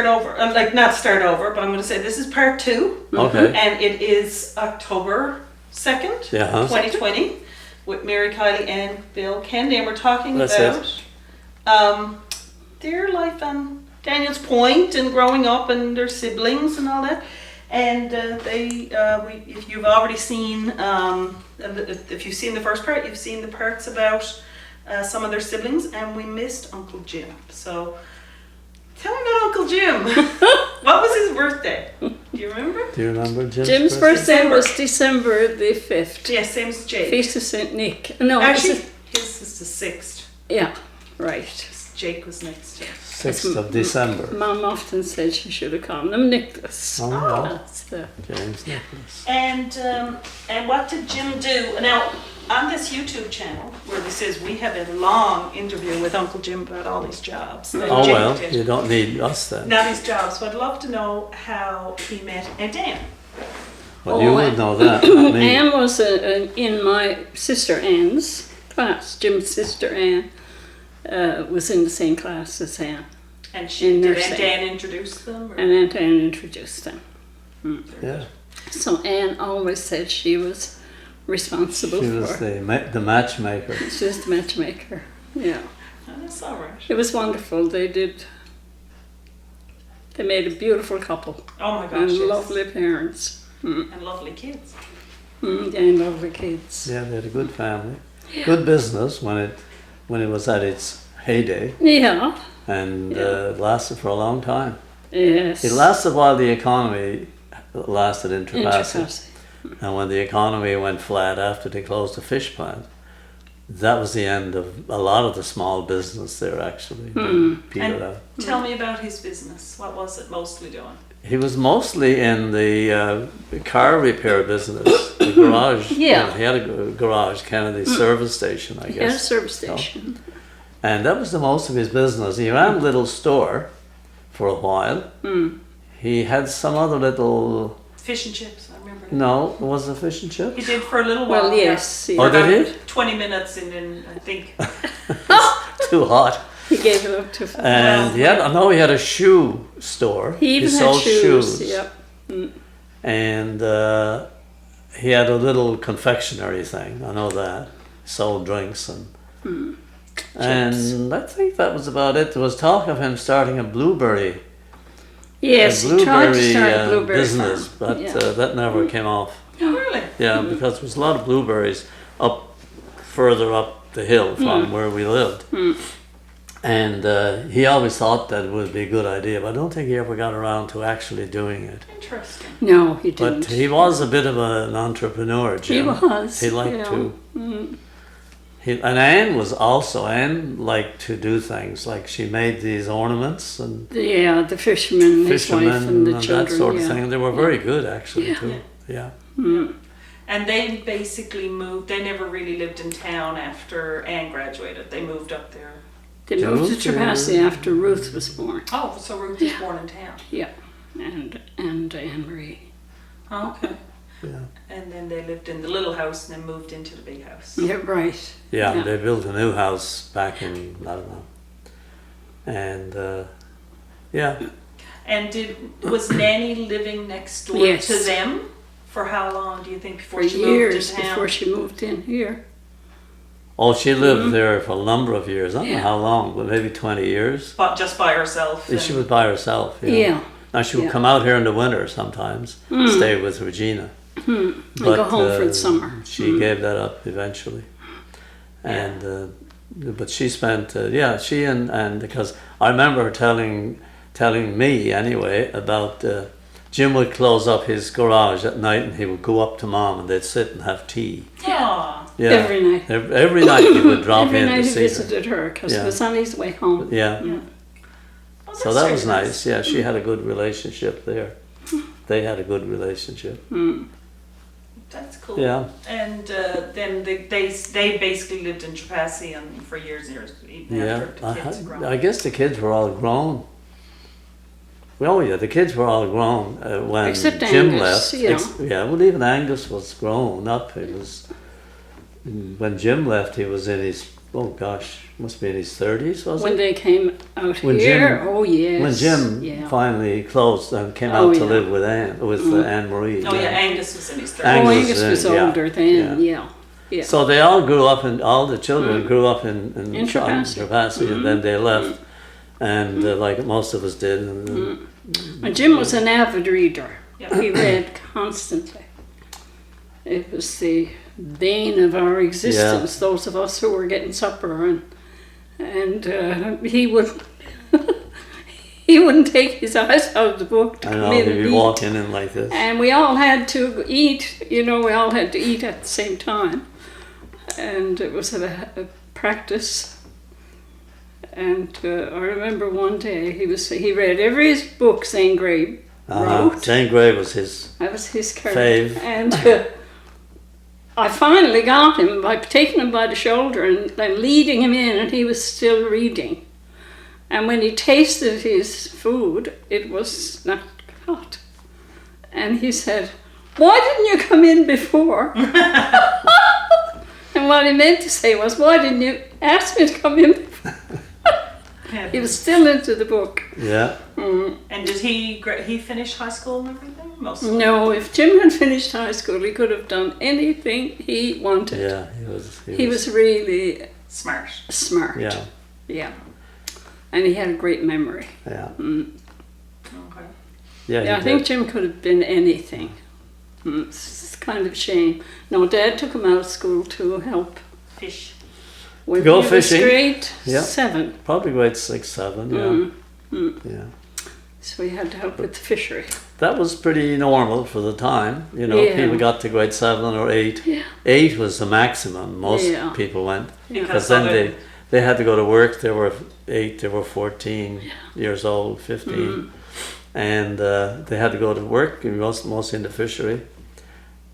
over, like not start over, but I'm going to say this is part 2. Okay. And it is October 2nd, Yeah. 2020, with Mary, Keiley, and Bill Kennedy. And we're talking That's about their life on Daniel's Point and growing up and their siblings and all that. And if you've already seen, if you've seen the first part, you've seen the parts about some of their siblings, and we missed Uncle Jim. So tell me about Uncle Jim. What was his birthday? Do you remember? Do you remember Jim's birthday was December the 5th. Yeah, same as Jake. Feast of St. Nick. No, actually, his is the 6th. Yeah, right. Jake was next year. 6th of December. Mum often said she should have called him Nicholas. Oh, yeah. That's the James Nicholas. And what did Jim do? Now, on this YouTube channel, where this is, we have a long interview with Uncle Jim about all these jobs. that Oh, Jim well, did. you don't need us then. Not his jobs, but I'd love to know how he met Aunt Dan. Well, you would know that, not me. Anne was in my sister Anne's class. Jim's sister Anne was in the same class as Anne. And In did nursing. Aunt Dan introduce them? Or? And Aunt Anne introduced them. Yeah. So Anne always said she was responsible She was for. the matchmaker. She was the matchmaker. Yeah. Oh, that's all right. It was wonderful. They made a beautiful couple. Oh my gosh, And yes. lovely parents. And lovely kids. And lovely kids. Yeah, they had a good family. Good business when it was at its heyday, Yeah. and it lasted for a long time. Yes. It lasted while the economy lasted in Trapassi. Intricacy. And when the economy went flat after they closed the fish plant, that was the end of a lot of the small business there, actually. They petered And out. tell me about his business. What was it mostly doing? He was mostly in the car repair business, the garage. Yeah. He had a garage, Kennedy service station, I guess. He had a service you know. station. And that was the most of his business. He ran a little store for a while. He had some other little... Fish and chips, I remember. No, was it fish and chips? He did for a little while. Well, yes. Oh, Yeah. did he? 20 minutes and then I think. Too hot. He gave it up to And I know he had a shoe store. He even had sold shoes. Yep. And he had a little confectionery thing. I know that. Sold drinks and I think that was about it. There was talk of him starting a blueberry. Yes, a he tried to blueberry, start a blueberry business, farm. but Yeah. that never came off. Oh, really? Yeah, because there was a lot of blueberries further up the hill from where we lived. And he always thought that it would be a good idea, but I don't think he ever got around to actually doing it. Interesting. No, he didn't. But he was a bit of an entrepreneur, Jim. He was. He liked yeah. to. And Anne liked to do things, like she made these ornaments and Yeah, the fisherman, his wife, and the children. that sort of yeah. thing. They were very good, actually, too. Yeah. And they basically moved, they never really lived in town after Anne graduated. They moved up there. They moved to Moved Trapassi after Ruth was born. Oh, so Ruth was born in town. Yeah, and Anne Marie. Oh, okay. Yeah. And then they lived in the little house and then moved into the big house. Yeah, right. Yeah, they built a new house back in, I don't know. And, yeah. And was Nanny living next door Yes. to them? For how long do you think before For she years moved to town? before she moved in here. Oh, she lived there for a number of years. I don't know Yeah. how long, but maybe 20 years. But just by herself. She and- was by herself. Yeah. Now, she would Yeah. come out here in the winter sometimes, stay with Regina. And go home for the summer. She gave that up eventually. And but she spent, she and because I remember her telling me anyway about Jim would close up his garage at night and he would go up to Mom and they'd sit and have tea. Aw. Yeah. Every night. Every night he would drop Every in night to he see her. visited her because Yeah. it was on his way home. Yeah. Oh, So that's that was very nice. Yeah, she had a good relationship there. They had a good relationship. That's cool. Yeah. And then they basically lived in Trapassi and for years and years, even Yeah. after the kids grew I up. guess the kids were all grown. Well, yeah, the kids were all grown when Except Jim Angus, left. you know. Yeah, well, even Angus was grown up. It was when Jim left. He was in his oh gosh, must be in his 30s, was When it? they came out When here, Jim- oh yes. When Jim yeah. finally closed and came Oh, out to yeah. live with Anne Marie. Oh yeah, Angus was in his 30s. Angus Oh, Angus was yeah, older then, yeah. Yeah. So they all grew up, and all the children grew up in Trepassey. and then they left, and like most of us did. And, And Jim was an avid reader. Yeah. He read constantly. It was the bane of our existence, those of us who were getting supper, and he would he wouldn't take his eyes out of the book to I come know, in he'd and be eat. walking in like this. And we all had to eat, we all had to eat at the same time. And it was a practice. And I remember one day he read every book St. Grave wrote. St. Grave was his That was his fave. character. And I finally got him by taking him by the shoulder and leading him in, and he was still reading. And when he tasted his food, it was not hot. And he said, "Why didn't you come in before?" And what he meant to say was, "Why didn't you ask me to come in before?" He was still into the book. Yeah. And did he finish high school and everything? Mostly. No, if Jim had finished high school, he could have done anything he wanted. Yeah, He was really Smart. smart. Yeah, Yeah. And he had a great memory. yeah. Okay. Yeah, Yeah, I think Jim could have been anything. It's kind of a shame. No, Dad took him out of school to help. Fish. When Go he fishing. was grade Yeah. 7. probably grade 6, 7, yeah. Yeah. So he had to help with the fishery. That was pretty normal for the time. Yeah. People got to grade 7 or 8. Yeah. 8 was the maximum. Most Yeah. people went. Yeah. Because then they had to go to work. They were 8, they were 14 years old, 15. And they had to go to work, mostly in the fishery.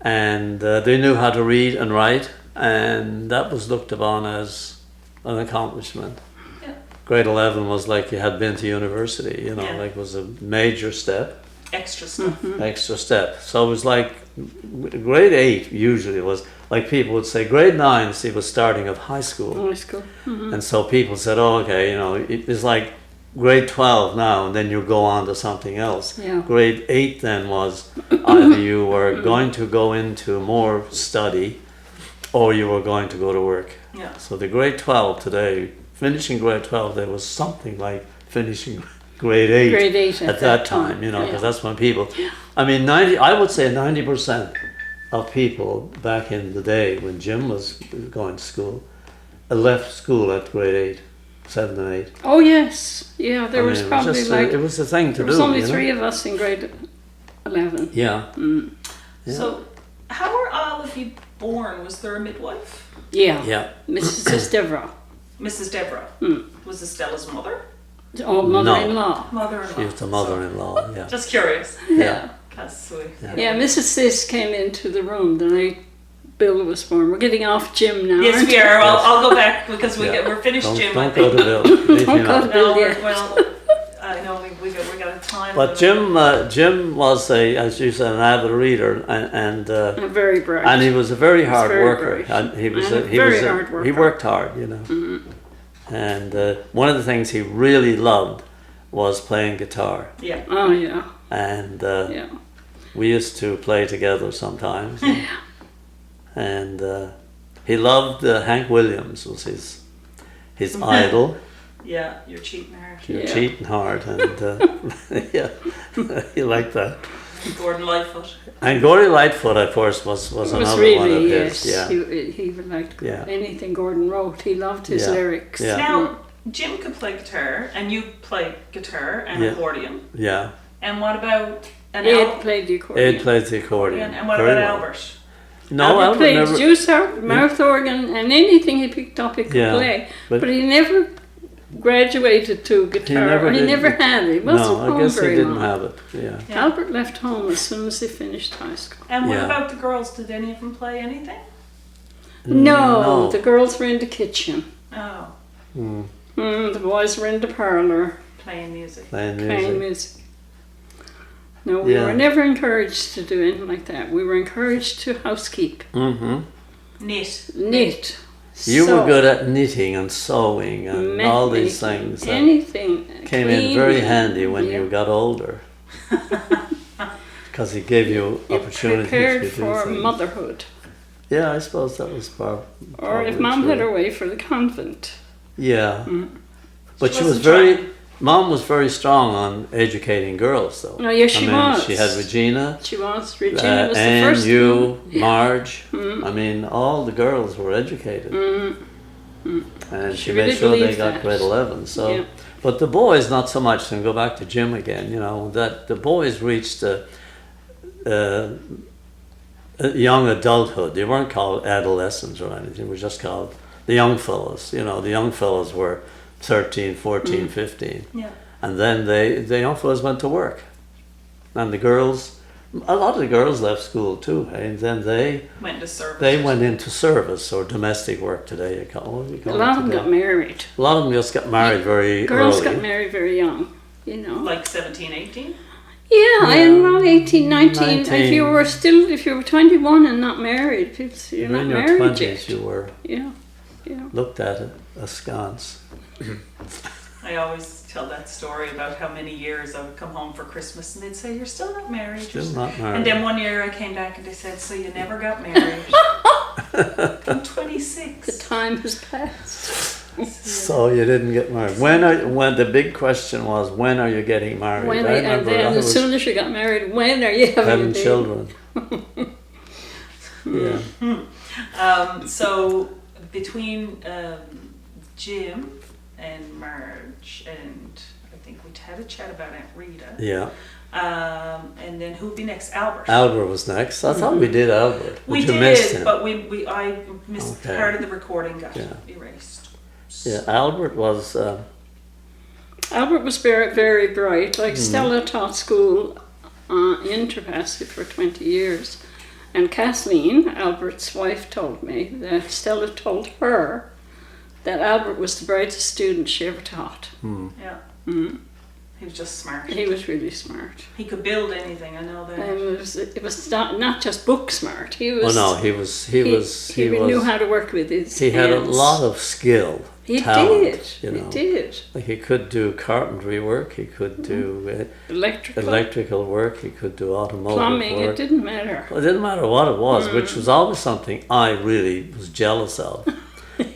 And they knew how to read and write. And that was looked upon as an accomplishment. Yeah. Grade 11 was like you had been to university, Yeah. like was a major step. Extra stuff. Extra step. So it was like grade 8 usually was like people would say grade 9 was starting of high school. High school. And so people said, oh, okay, it's like grade 12 now, and then you go on to something else. Yeah. Grade 8 then was either you were going to go into more study or you were going to go to work. Yeah. So the grade 12 today, finishing grade 12, there was something like finishing grade 8, Grade 8 at that time, because Yeah. that's when people, I would say 90% of people back in the day when Jim was going to school left school at grade 8, 7 and 8. Oh, yes. Yeah, there was it probably just, like... it was a thing to There do. was only 3 of us in grade 11. Yeah. Yeah. So, how were all of you born? Was there a midwife? Yeah. Yeah. Mrs. Devereux. Mrs. Deborah. Was Estella's mother? Oh, mother-in-law. Mother-in-law. She was the mother-in-law, yeah. Just curious. Yeah. That's sweet. Yeah, Mrs. Sis came into the room the night Bill was born. We're getting off Jim now. Yes, aren't we are. I'll go back because we're finished, Don't, Jim. don't I go think. to Bill. Leave him Don't go out. to Bill. No, Yeah. well, I know we got a time. But limit. Jim was as you said, an avid reader, and Very bright. and he was a very hard very worker. bright. And he was And he very was hard he worker. worked hard, And one of the things he really loved was playing guitar, Yeah. Oh, yeah. and Yeah. we used to play together sometimes. And he loved Hank Williams was his idol. Yeah, you're cheating hard. You're Yeah. cheating hard, and yeah, he liked that. Gordon Lightfoot. And Gory Lightfoot, of course, was It was another really, one of yes. his. Yeah, He would like Yeah. anything Gordon wrote. He loved his Yeah. lyrics. Yeah. Now, Jim could play guitar, and you play guitar and Yeah. accordion. yeah. And what about an Ed played the accordion. Ed plays the accordion. And what very about well. Albert? No, Albert Albert played never. juice harp, mouth organ, and anything he picked up he could Yeah, play. but- But he never graduated to guitar. never He did. never had it. He wasn't No, I home guess he very didn't long. have it. Yeah. Yeah. Albert left home as soon as he finished high school. And what Yeah. about the girls? Did any of them play anything? No, the girls were in the kitchen. Oh, The boys were in the parlour playing music. Playing playing music. music. No, we Yeah. were never encouraged to do anything like that. We were encouraged to housekeep, Mm-hmm. Knit. knit, You So, were good at knitting and sewing and all these making things that anything came in very cleaning, handy when yeah. you got older. Because he gave you You're opportunities prepared to do for things. motherhood. Yeah, I suppose that was Or if probably Mum true. had her way, for the convent. Yeah. But She she was wasn't very, trying. Mom was very strong on educating girls though. Oh, yes, she was. She had Regina, She was. Regina was the Anne, first you, one. Marge. I mean, all the girls were educated. And she She made really sure they believed got that. grade 11. So, Yeah. but the boys, not so much. And go back to Jim again. You know that the boys reached young adulthood. They weren't called adolescents or anything. They were just called the young fellows. You know, the young fellows were 13, 14, 15. Yeah. And then the young fellows went to work. And the girls, a lot of the girls left school too. And then they Went to service. went into service or domestic work today. What do you A call lot it of them today? got married. A lot of them just got married very Girls early. got married very young, you know. Like 17, 18? Yeah, and around 18, 19. 19. If you were 21 and not married, you're not in your married 20s yet. you were Yeah, yeah. looked at it askance. I always tell that story about how many years I would come home for Christmas and they'd say, "You're still not married." Still not married. And then one year I came back and they said, "So you never got married?" I'm 26. The time has passed. So you didn't get married. When the big question was, when are you getting married? When I and remember then I as was soon as you got married, when are you having having a baby? children. Yeah. So between Jim and Marge, and I think we had a chat about Aunt Rita. Yeah. And then who'd be next? Albert. Albert was next. I thought we did Albert. We But you missed did, him. but I missed Okay. part of the recording, got Yeah. erased. Yeah, Albert was. Albert was very, very bright. Like Hmm. Stella taught school in Trevasky for 20 years. And Kathleen, Albert's wife, told me that Stella told her that Albert was the brightest student she ever taught. Yeah. He was just smart. He was really smart. He could build anything, I know that. It was not just book smart. He was. Oh no, he was. He knew how to work with his He had a hands. lot of skill. He talent, did. You know. He did. Like he could do carpentry work. He could do Electrical, electrical work. He could do automotive plumbing. work. It didn't matter. Well, it didn't matter what it was, which was always something I really was jealous of,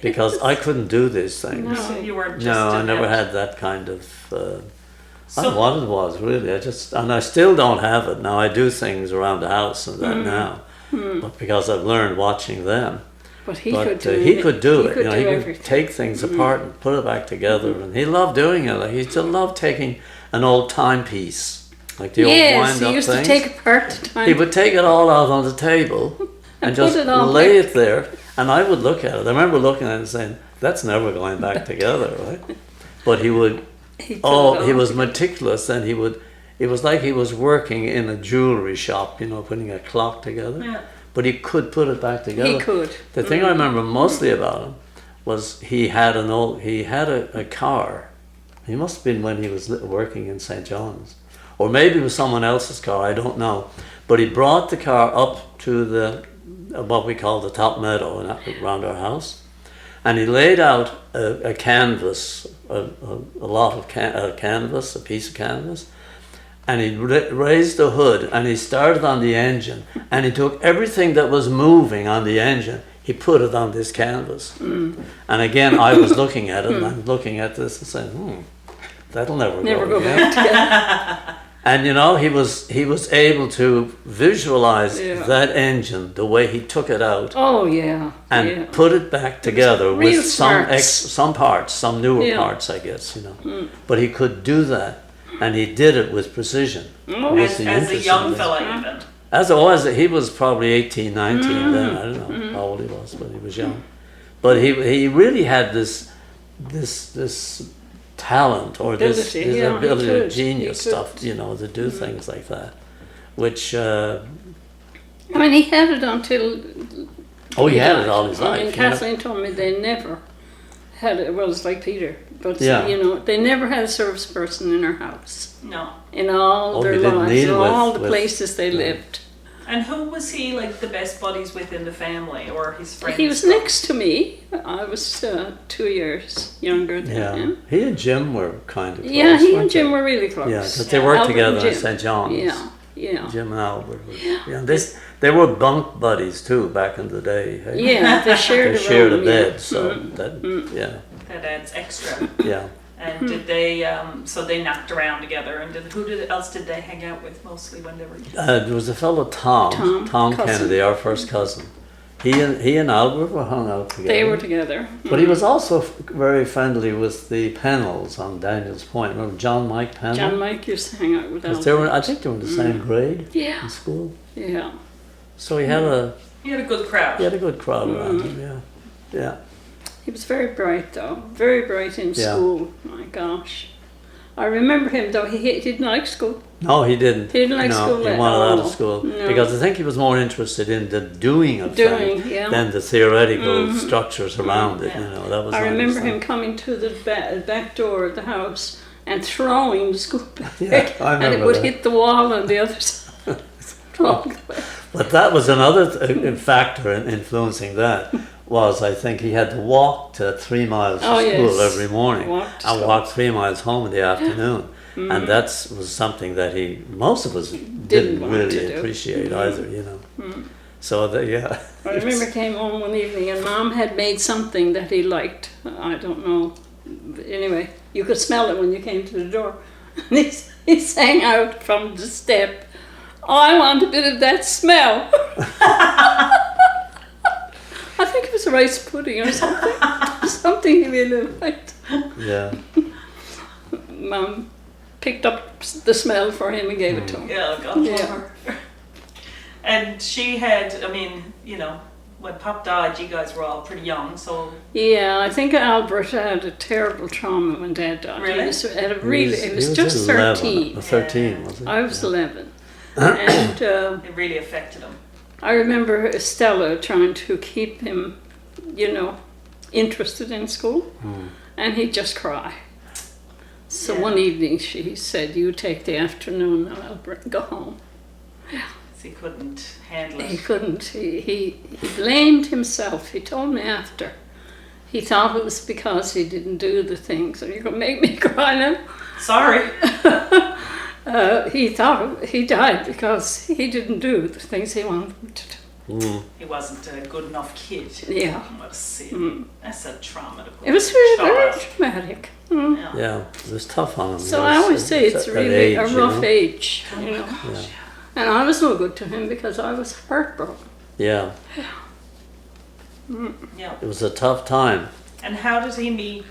because I couldn't do these things. No. So you weren't just No, I an never out- had that kind of. I So- don't know what it was really. And I still don't have it now. I do things around the house and that now, but because I've learned watching them. But he But could do he it. could do He it. could You know, do he could everything. take things apart and put it back together, and he loved doing it. Like he still loved taking an old timepiece, like the old Yes, wind-up he used things. to take apart the time. He would take it all out on the table and put just it all lay back. it there, and I would look at it. I remember looking at it and saying, "That's never going back together, right?" But he would. He put Oh, it he all was together. meticulous, and he would. It was like he was working in a jewelry shop, you know, putting a clock together. Yeah. But he could put it back together. He could. The thing I remember mostly about him was he had a car. He must have been when he was working in St. John's, or maybe it was someone else's car. I don't know. But he brought the car up to the what we call the top meadow around our house, and he laid out a canvas, a lot of canvas, a piece of canvas. And he raised the hood and he started on the engine, and he took everything that was moving on the engine, he put it on this canvas. And again, I was looking at it and I'm looking at this and saying, that'll never Never go again. back together. And you know, he was able to visualize Yeah. that engine, the way he took it out Oh yeah. and yeah. put it back together real with some smarts. some parts, some newer Yeah. parts, I guess, you know. But he could do that, and he did it with precision. Oh. Was As, the as a interesting young thing. fella, even. As it was, he was probably 18, 19 then. I don't know how old he was, but he was young. But he really had this talent or this Ability, yeah, he ability, could. genius He could. stuff, you know, to do things like that. Which I mean, he had it until. he had died. it all his I mean, life. you know. Kathleen told me they never had it. Well, it's like Peter, but Yeah. you know, they never had a service person in her house No. in all Oh, their they didn't lives, deal in with- all the with- places they lived. And who was he like the best buddies with in the family, or his friends? He was next to me. I was 2 years younger than Yeah, him. he and Jim were kind of close. Yeah, he and weren't Jim they? were really close. Yeah, because they worked Albert together and at Jim. St. John's. Yeah. Jim and Albert. And they were bunk buddies too back in the day. Hey? Yeah, they shared They shared a room, bed, yeah. so that, That adds extra. yeah. And did they? So they knocked around together. And else did they hang out with mostly when they were kids? There was a fellow Tom cousin. Kennedy, our first cousin. He and Albert were hung out together. They were together. But he was also very friendly with the Pennells on Daniels Point. Remember John Mike Pennell? John Mike used to hang out with 'Cause Albert. I think they were in the same grade Yeah. in school. Yeah. So he had a good crowd. a good crowd around him. Yeah. He was very bright, though. Very bright in Yeah. school. My gosh. I remember him, though. He didn't like school. No, he didn't. He didn't like no, school he at wanted out of all. school No. because I think he was more interested in the doing of things Yeah. than the theoretical structures around it. Yeah. You know, that was. I not his remember thing. him coming to the back door of the house and throwing the school bag. Yeah, I and it remember would that. hit the wall on the other side. But that was another factor in influencing that. Was I think he had to walk to 3 miles to Oh, school yes. every morning Walk to and school. walk 3 miles home in the afternoon, and that was something that most of us didn't want really to do. appreciate either. You know, so yeah. I remember he came home one evening and Mom had made something that he liked. I don't know. Anyway, you could smell it when you came to the door. And he sang out from the step, "Oh, I want a bit of that smell." I think it was rice pudding or something. Something he really liked. Yeah. Mom picked up the smell for him and gave it to him. Yeah, God love Yeah. her. And she had, I mean, you know, when Pop died, you guys were all pretty young, so Yeah, I think Albert had a terrible trauma when Dad died. Really? He was just 11, 13. 13, was it? I was 11. And it really affected him. I remember Stella trying to keep him, interested in school, and he'd just cry. So Yeah. one evening she said, "You take the afternoon and I'll go home." He couldn't handle He it. couldn't. He blamed himself. He told me after. He thought it was because he didn't do the things. And you're going to make me cry now? Sorry. He thought he died because he didn't do the things he wanted him to do. He wasn't a good enough kid. Yeah. Let's see. That's a trauma to put It was on a very, very child. traumatic. Yeah. Yeah, it was tough on him. So He I was always say at it's that really a age, rough you know? age, Yeah. And I was no good to him because I was heartbroken. Yeah, Yeah. it was a tough time. And how did he meet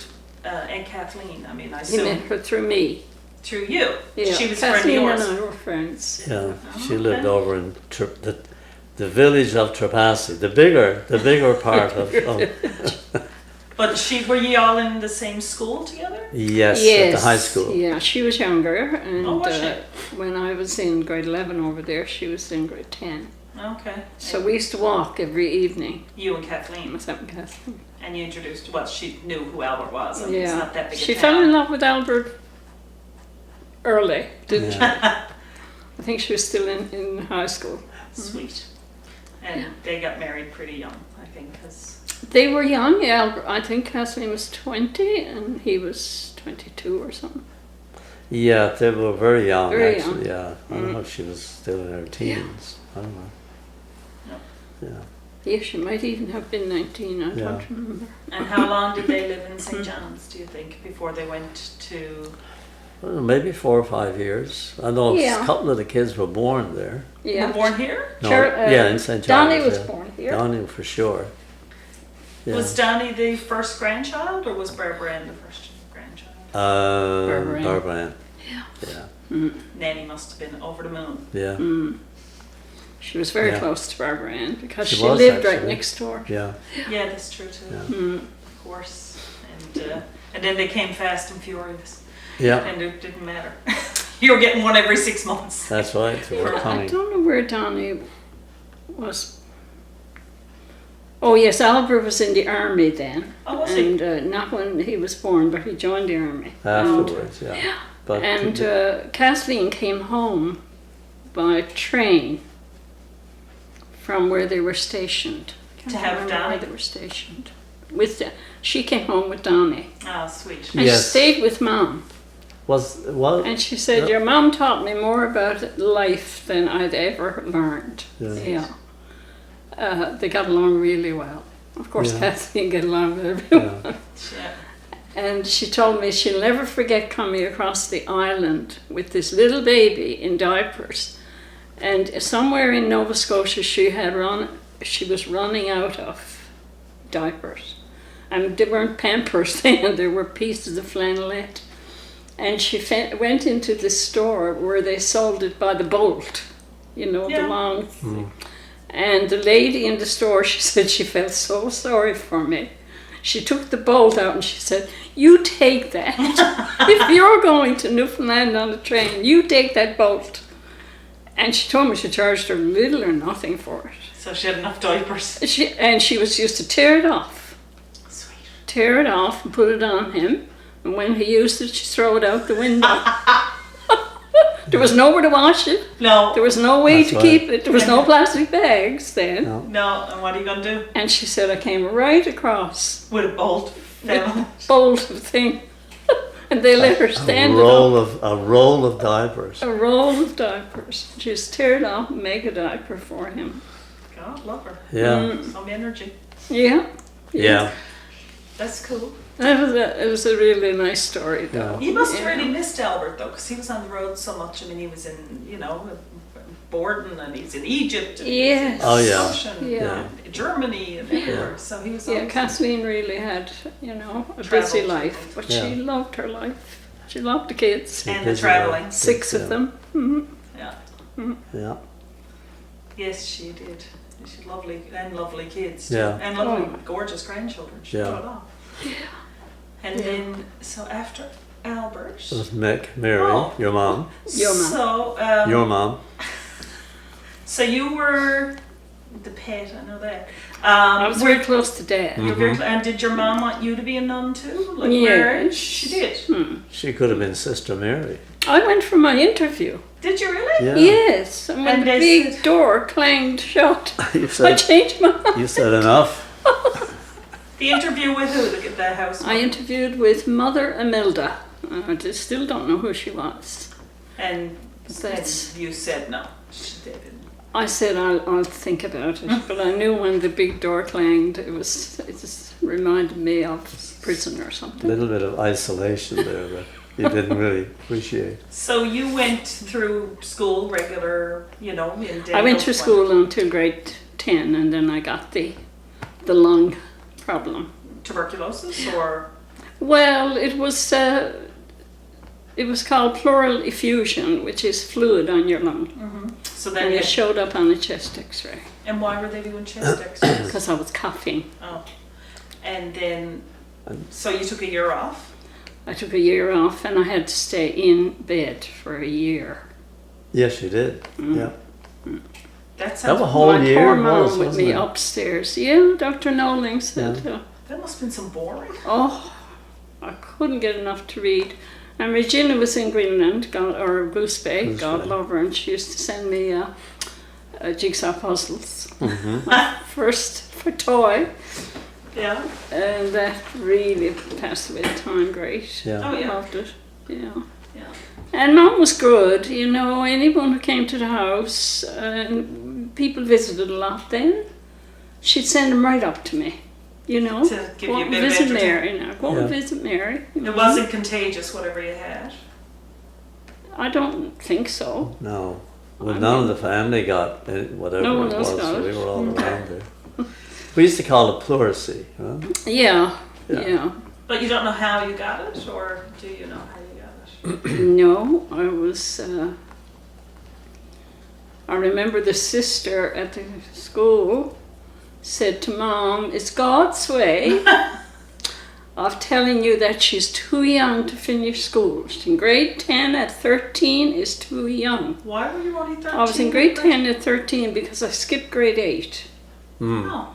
Aunt Kathleen? I mean, I He met assume her through me. through you. Yeah. She was a friend of Kathleen yours. and I were friends. Yeah, she lived over in the village of Trapassi, the bigger part of But were you all in the same school together? yes, at the high school. Yeah, she was younger, and Oh, was she? when I was in grade 11 over there, she was in grade 10. Okay. So we used to walk every evening. You and Kathleen. Myself and Kathleen. And you introduced, well, she knew who Albert was. I mean, it's Yeah, not that big a she town. fell in love with Albert early, didn't she? Yeah. I think she was still in high school. Sweet. And they got married pretty young, I think, because They were young. Albert, I think Kathleen was 20 and he was 22 or something. Yeah, they were very young Very actually. Yeah, I don't know if she was still in her teens. I don't know. No. Yeah. Yeah, she might even have been 19. I Yeah. don't remember. And how long did they live in St. John's, do you think, before they went to... Well, maybe 4 or 5 years. I know Yeah. a couple of the kids were born there. Yeah. Were born here? No, Sure, yeah, in St. John's. Donnie was yeah. born here. Donnie for sure. Yeah. Was Donnie the first grandchild, or was Barbara Ann the first grandchild? Barbara Ann. Barbara Ann. Yeah. Yeah. Nanny must have been over the moon. Yeah. She was very Yeah. close to Barbara Ann because She she, was, lived right actually. next door. Yeah. Yeah, that's true too. Yeah. Of course. And then they came fast and furious. Yeah. And it didn't matter. You were getting one every 6 months. That's right. They were I coming. don't know where Donnie was. Oh yes, Albert was in the army then. Oh, was he? And not when he was born, but he joined the army. Afterwards, yeah. But And Kathleen came home by train from where they were stationed. Can't To have remember Danny? where they were stationed. She came home with Donnie. Oh, sweet. And Yes. she stayed with Mom. Well, And she said, Yeah. your mom taught me more about life than I'd ever learned. Yeah. They got along really well. Of course, Yeah. Kathleen get along with everyone. yeah. Yeah. And she told me she'll never forget coming across the island with this little baby in diapers. And somewhere in Nova Scotia, she was running out of diapers. And they weren't Pampers then, they were pieces of flannelette. And she went into the store where they sold it by the bolt, you know, Yeah. the long thing. And the lady in the store, she said she felt so sorry for me. She took the bolt out and she said, you take that. If you're going to Newfoundland on the train, you take that bolt. And she told me she charged her little or nothing for it. So she had enough diapers. She was used to tear it off. Sweet. Tear it off and put it on him. And when he used it, she'd throw it out the window. There was nowhere to wash it. No. There was no way That's to right. keep it. There was no plastic bags then. No. No, and what are you going to do? And she said, I came right across With a bolt. with a bolt of thing. And they let her stand it up. A roll of diapers. A roll of diapers. She just tear it off and make a diaper for him. God, love her. Yeah. Some energy. Yeah. Yeah. That's cool. It was a really nice story though. You must have Yeah. really missed Albert though, because he was on the road so much. I mean, he was in, you know, Borden, and he's in Egypt. And Yes. he's in Oh, yeah. Scotch and Yeah. Germany and everywhere. So he was Yeah, always Kathleen really had, you know, a Traveled. busy life, but she Yeah. loved her life. She loved the kids. and the Busy traveling. life. 6 of Yeah. them. Mhm. Yeah. Yeah. Yes, she did. She had lovely kids. Too. Yeah. And lovely, Oh. gorgeous grandchildren. She Yeah. brought up. And Yeah. then, so after Albert. It was Mick, Mary, Oh. your mom. Your mom. So, Your mom. so you were the pet, I know that. I was very close to Dad. You were very and did your mom want you to be a nun too? Like Yes. where she did. She could have been Sister Mary. I went for my interview. Did you really? Yeah. Yes, and when And the they big said- door clanged shut, You I said, changed my mind. you said enough. The interview with who? The house. I interviewed with Mother Imelda. I just still don't know who she was. and That's- you said no. They didn't. I said I'll think about it, but I knew when the big door clanged, it just reminded me of prison or A something. little bit of isolation there that you didn't really appreciate. So you went through school regular, you know, in I went through school until grade 10, and then I got the lung problem. Tuberculosis or Well, it was called pleural effusion, which is fluid on your lung, so then and you, it showed up on a chest X-ray and why were they doing chest X-rays? because I was coughing. Oh, and then so you took a year off. I took a year off, and I had to stay in bed for a year. Yes, you did. Yeah. That That sounds. was a whole My year poor it mom was, with wasn't me it? upstairs. Yeah, Dr. Noling said, That must have been some boring. oh, I couldn't get enough to read. And Regina was in Greenland, or Goose Bay, Goose God Bay. love her, and she used to send me jigsaw puzzles. Mm-hmm. First for toy, Yeah. and that really passed away the time great. Yeah. Oh, yeah. Loved it, yeah. Yeah. And Mom was good, you know, anyone who came to the house, and people visited a lot then, she'd send them right up to me, you know. To give Go you a and bit of visit entertainment. Mary now, go Yeah. and visit Mary. It wasn't contagious, whatever you had. I don't think so. No. Well, I none of mean- the family got it, whatever No one it else was, got so we it. were all around there. We used to call it pleurisy. Huh? Yeah, Yeah. yeah. But you don't know how you got it, or do you know how you got it? No, I was. I remember the sister at the school said to Mom, "It's God's way of telling you that she's too young to finish school. She's in grade 10 at 13 is too young." Why were you only 13? I was in grade 10 at 13 because I skipped grade 8. Oh.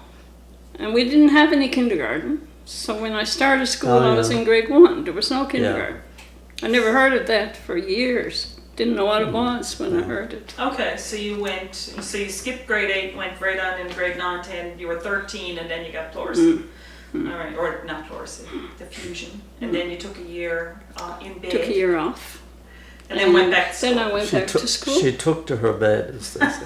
And we didn't have any kindergarten. So when I started school, Oh, I was yeah. in grade 1. There was no kindergarten. I never heard of that for years. Didn't know what it was when I heard it. Okay, so you skipped grade 8, went right on in grade 9, 10, you were 13 and then you got pleurisy. All right, or not pleurisy, the fusion. And then you took a year in bed. Took a year off. And then went back to school. Then I went back to school. She took to her bed, as they say.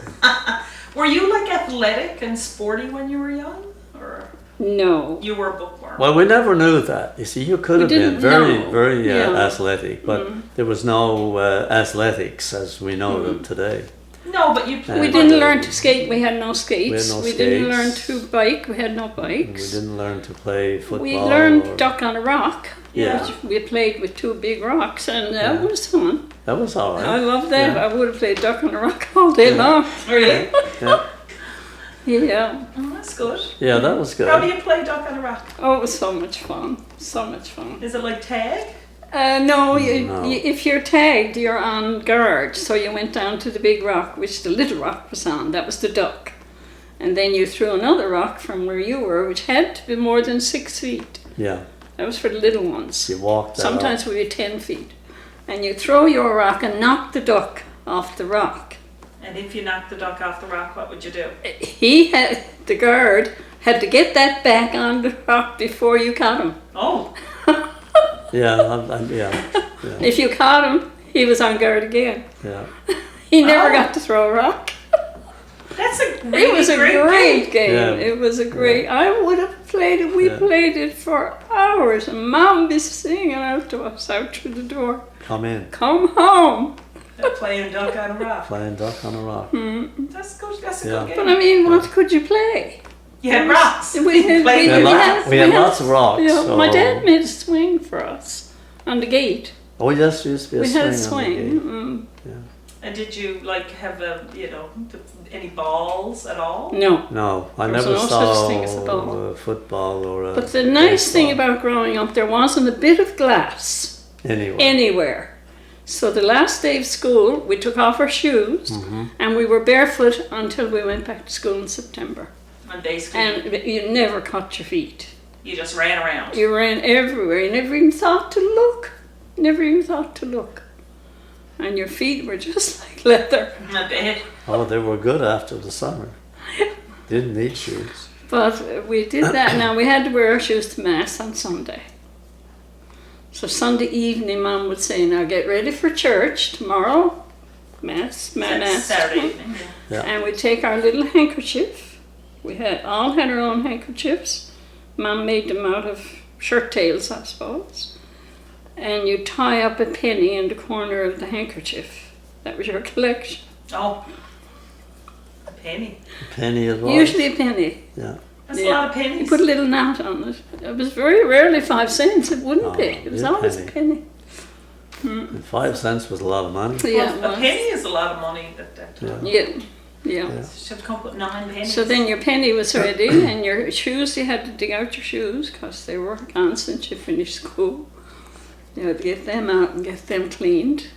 Were you like athletic and sporty when you were young? Or No. you were a bookworm? Well, we never knew that. You see, you could have been didn't very, know. very Yeah. athletic, but there was no athletics as we know them today. No, but you played. We didn't learn to skate. We had no skates. We had no We didn't learn skates. to bike. We had no We bikes. didn't learn to play football. We learned or- duck on a rock. Yeah. Which we played with 2 big rocks, and that Yeah. was fun. That was all I right. loved that. Yeah. I would have played duck on a rock all day long. Really? Yeah, Yeah. Oh, that's good. yeah, that was How do good. you play duck on a rock? Oh, it was so much fun. So much fun. Is it like tag? No, No. if you're tagged, you're on guard. So you went down to the big rock, which the little rock was on. That was the duck. And then you threw another rock from where you were, which had to be more than 6 feet. Yeah, That was for the little ones. you walked that Sometimes we were 10 feet. And you throw your rock and knock the duck off the rock. And if you knocked the duck off the rock, what would you do? The guard had to get that back on the rock before you caught him. Oh, Yeah, yeah, If you caught him, he was on guard again. yeah. He never Oh. got to throw a rock. that's a really It was a great game. game. Yeah. It was a great. I would have played it. We Yeah. played it for hours, and Mom would be singing out to us out through the door. Come in, Come home. Playing duck on a rock. playing duck on a rock. That's good. That's a Yeah. good But game. I mean, what could you play? You had rocks. We had- Played We had, we with had- rocks. we had lots of rocks. Yeah, so- my dad made a swing for us on the gate. Oh yes, there used to be a We swing. had a on the swing. gate. And did you like have any balls at all? No. No, I There was never no saw such thing as a ball. football or a. But the nice thing baseball. about growing up, there wasn't a bit of glass Anyway. anywhere. So the last day of school, we took off our shoes and we were barefoot until we went back to school in September. And basically, And you never cut your feet. you just ran around. You ran everywhere. You never even thought to look. Never even thought to look. And your feet were just like leather. I bet. Oh, they were good after the summer. Didn't need shoes. But we did that. Now we had to wear our shoes to Mass on Sunday. So Sunday evening, Mom would say, "Now get ready for church tomorrow, Mass, Mass." Saturday evening. Yeah. Yeah. And we'd take our little handkerchief. We all had our own handkerchiefs. Mom made them out of shirt tails, I suppose. And you tie up a penny in the corner of the handkerchief. That was your collection. Oh, a penny. A penny as well. Usually a penny. Yeah. That's Yeah. a lot of You pennies. put a little knot on it. It was very rarely 5 cents. It wouldn't Oh, be. It was yeah, always penny. a penny. And 5 cents was a lot of money. So, yeah, it Well, a was. penny is a lot of money at that time. Yeah. Yeah. Yeah. Yeah. Should come up with 9 pennies. So then your penny was ready, and your shoes, you had to dig out your shoes because they were gone since you finished school. You had to get them out and get them cleaned.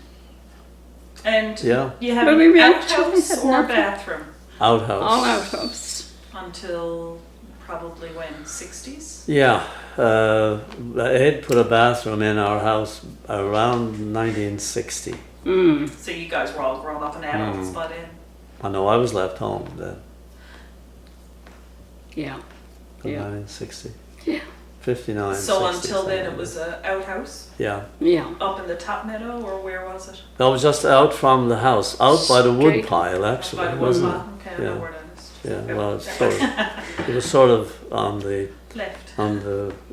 And Yeah. you had But an we actually outhouse had or a nothing. bathroom Outhouse. All outhouse. until probably when? 60s? Yeah. Ed put a bathroom in our house around 1960. So you guys were all grown up and adults by then. I know I was left home then. Yeah. In Yeah. 1960. Yeah. 59. So 60, until then something it was an outhouse Yeah. Yeah. up in the top meadow, or where was it? That was just out from the house, out by the wood Straight. pile actually, By the wasn't bottom. Okay, I know Yeah. where that is. it? Yeah, well, it's sort of, it was sort of on the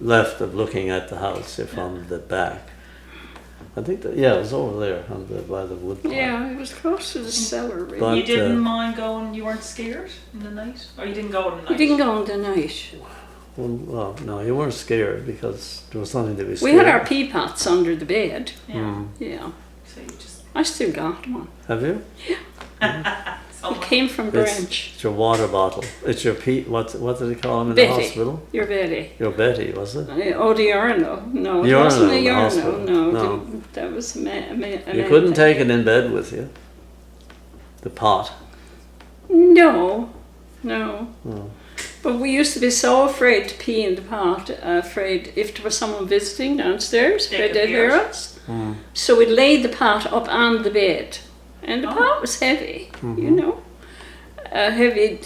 left of looking at the house, if from the back. I think that, yeah, it was over there by the wood pile. Yeah, it was close to the cellar, really. But- You didn't mind going, you weren't scared in the night? Or you didn't go in the night? We didn't go in the night. Well, no, you weren't scared because there was nothing to be We scared had our of. pea pots under the bed. Yeah. Yeah. So you just... I still got one. Have you? It came from Grange. It's your water bottle. It's your what did they call them in the Betty. hospital? Your Betty. Your Betty, was it? Oh, the urinal. No, it Urinal wasn't a in the urinal. hospital. No, No. that was a You couldn't take it in bed with you. The pot. No, no. Oh. But we used to be so afraid to pee in the pot, afraid if there was someone visiting downstairs, afraid they'd hear us. So we'd lay the pot up on the bed. And the pot was heavy, you know. Heavy,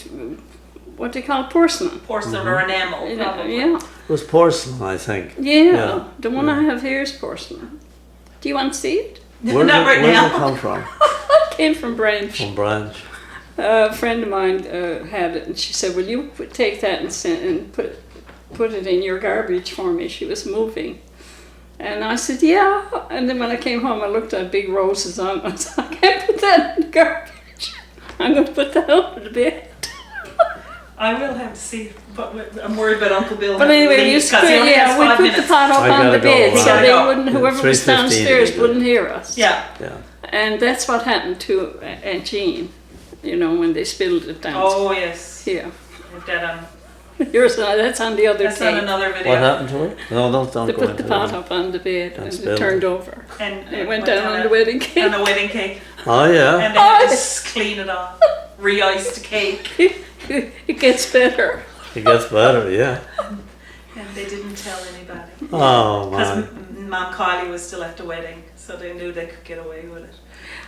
what do you call it, porcelain. Porcelain or enamel, probably. Yeah. It was porcelain, I think. Yeah, the one I have here is porcelain. Do you want to see it? Where Not right where now. did it come from? Came from Branch. From Branch. A friend of mine had it, and she said, "Will you take that and put it in your garbage for me?" She was moving, and I said, "Yeah." And then when I came home, I looked at big roses on it. I said, "I can't put that in the garbage. I'm going to put that under the bed." I will have to see, but I'm worried about Uncle Bill. But anyway, we used to put, we put the pot up I on gotta the bed go, so right. they wouldn't, whoever was 3:15 downstairs we wouldn't hear us. Yeah. Yeah. And that's what happened to Aunt Jean, you know, when they spilled it down Oh, yes. here. That, Yours, that's on the other that's on tape. another video. What happened to it? No, don't They go put into the pot that. up on the bed and it spilled turned it. over. And It went down on the wedding cake. On the wedding cake. Oh, yeah. And then just clean it off. Re-iced the cake. It gets better. It gets better, yeah. And they didn't tell anybody. Oh, Because man. Mom Keiley was still at the wedding, so they knew they could get away with it.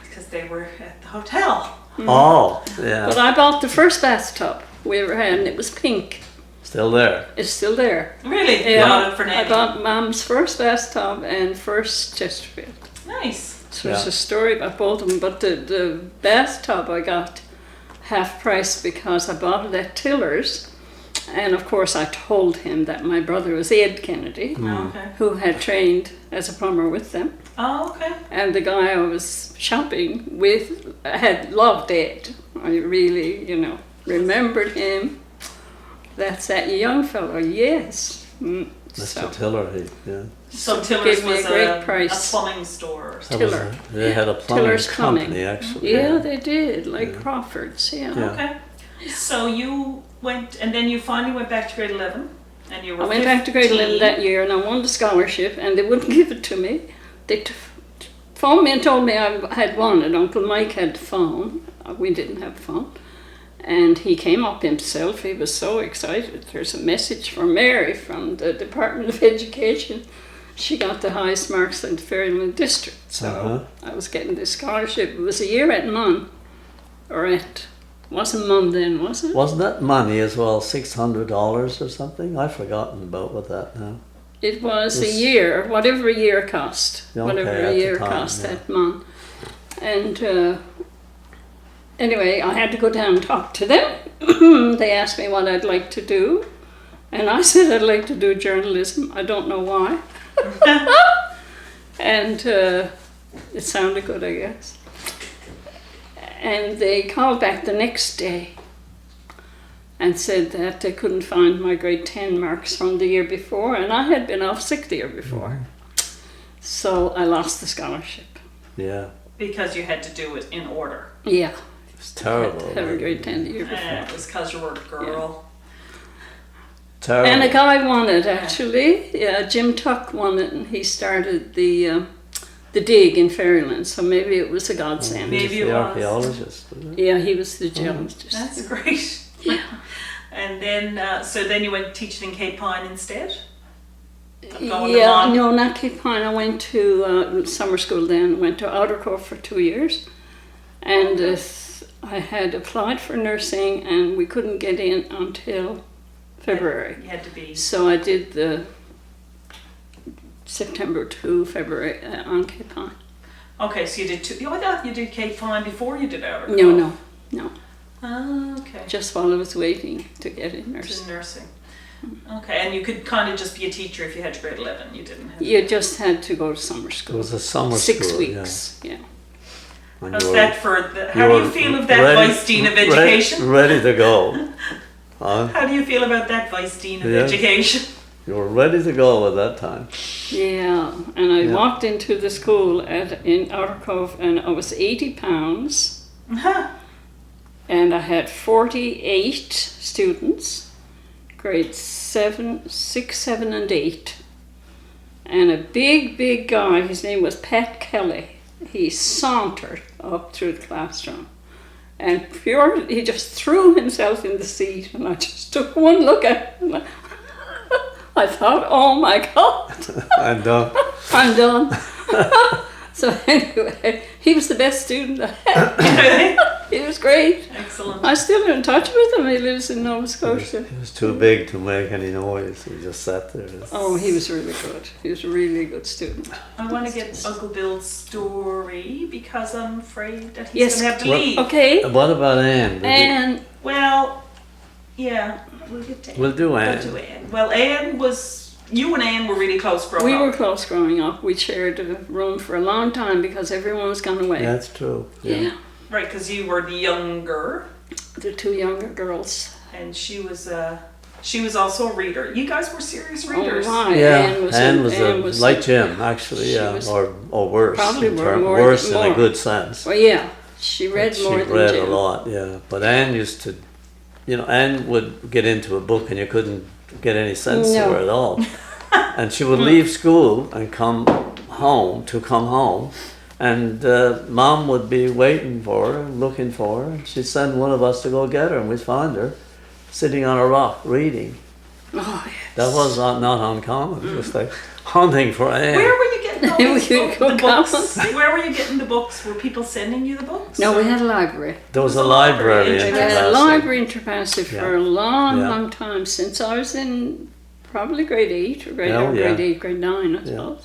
Because they were at the hotel. Oh, yeah. But I bought the first bathtub we ever had and it was pink. Still there. It's still there. Really? You bought it for I Nanny? bought Mom's first bathtub and first Chesterfield. Nice. So there's Yeah. a story about both of them. But the bathtub I got half price because I bought it at Tiller's. And of course I told him that my brother was Ed Kennedy, Oh, okay. who had trained as a plumber with them. Oh, okay. And the guy I was shopping with had loved Ed. I really, you know, remembered him. That's that young fellow, yes. Mr. Tiller, yeah. So So Tiller's gave me a was great a price. plumbing store. Or That something. was Tiller. they had a plumbing Tiller's Plumbing. company, actually. Yeah, they did, like Crawford's, yeah. Yeah. Okay. So you went, and then you finally went back to grade 11, and you were I went back to grade 11 15. that year and I won the scholarship and they wouldn't give it to me. They phoned me and told me I had won it. Uncle Mike had the phone. We didn't have the phone. And he came up himself. He was so excited. There's a message for Mary from the Department of Education. She got the highest marks in the Fairyland district. So I was getting this scholarship. It was a year at Munn. Or at, wasn't Munn then, was it? Wasn't that money as well, $600 or something? I've forgotten about what that now. It was a year, whatever a year cost. Okay, Whatever at a the year time, cost yeah. at Munn. And anyway, I had to go down and talk to them. They asked me what I'd like to do. And I said I'd like to do journalism. I don't know why. And it sounded good, I guess. And they called back the next day and said that they couldn't find my grade 10 marks from the year before, and I had been off sick the year before. So I lost the scholarship. Yeah. Because you had to do it in order. Yeah. It's terrible. Have a grade 10 the year before. And it was because you were a girl. Terrible. And a guy won it, actually. Yeah, Jim Tuck won it, and he started the dig in Fairyland, so maybe it was a godsend. Maybe He's it the was. archaeologist. Wasn't Yeah, he was the geologist. That's great. And then, so then you went teaching in Cape Pine instead? Going to Yeah, Mon- no, not Cape Pine. I went to summer school then. Went to Outer Cove for 2 years, and I had applied for nursing, and we couldn't get in until February. You had to be. So I did the September to February on Cape Pine. Okay, so you did two. I thought you did Cape Pine before you did Outer No, Cove. no. Oh, okay. Just while I was waiting to get in To nursing. nursing. Okay, and you could kind of just be a teacher if you had to grade 11. You didn't have to. You just had to go to summer it? It school. was a summer 6 school. weeks, yeah. Yeah. And How's you were- that for the, how do you were feel of that ready- Vice Dean of ready- Education? Ready to go. Huh? How do you feel about that Vice Dean of Yes. Education? You were ready to go at that time. Yeah, and I Yeah. walked into the school in Outer Cove and I was 80 pounds and I had 48 students, grades 6, 7 and 8. And a big guy, his name was Pat Kelly. He sauntered up through the classroom And pure, he just threw himself in the seat, and I just took one look at him. And I thought, oh my God, I'm done. I'm done. So anyway, he was the best student I had. He was great. Excellent. I'm still in touch with him. He lives in Nova Scotia. He was too big to make any noise. He just sat there. Oh, he was really good. He was a really good student. I want to get Uncle Bill's story because I'm afraid that he's Yes. going to have to Well- leave. Okay. What about Anne? And Well, yeah, we'll get to Anne. We'll do Anne. We'll do Anne. Well, Anne was. You and Anne were really close growing we up. were close growing up. We shared a room for a long time because everyone was gone away. That's true. Yeah. Right, because you were the younger, The two younger girls. and she was also a reader. You guys were serious readers. Oh my! Yeah, Anne Anne was like Jim, actually, she yeah, was or worse. probably in more worse than in a more. good sense. Well, yeah, she read She more than read Jim. a lot, yeah. But Anne used to, Anne would get into a book and you couldn't get any sense No. of her at all. And she would leave school and come home, and Mom would be waiting for her, looking for her, and she'd send one of us to go get her, and we'd find her sitting on a rock reading. Oh, That was not uncommon. It was like hunting for Anne. Where were you getting all these We books? go The books? down. Where were you getting the books? Were people sending you the books? No, we had a library. There was It a was a library library in in We had a Trevasey. library in Trevasey for Yeah. a long, Yeah. long time, since I was in probably grade 8 or grade, Oh, or yeah. grade 8, grade 9, I Yeah. suppose.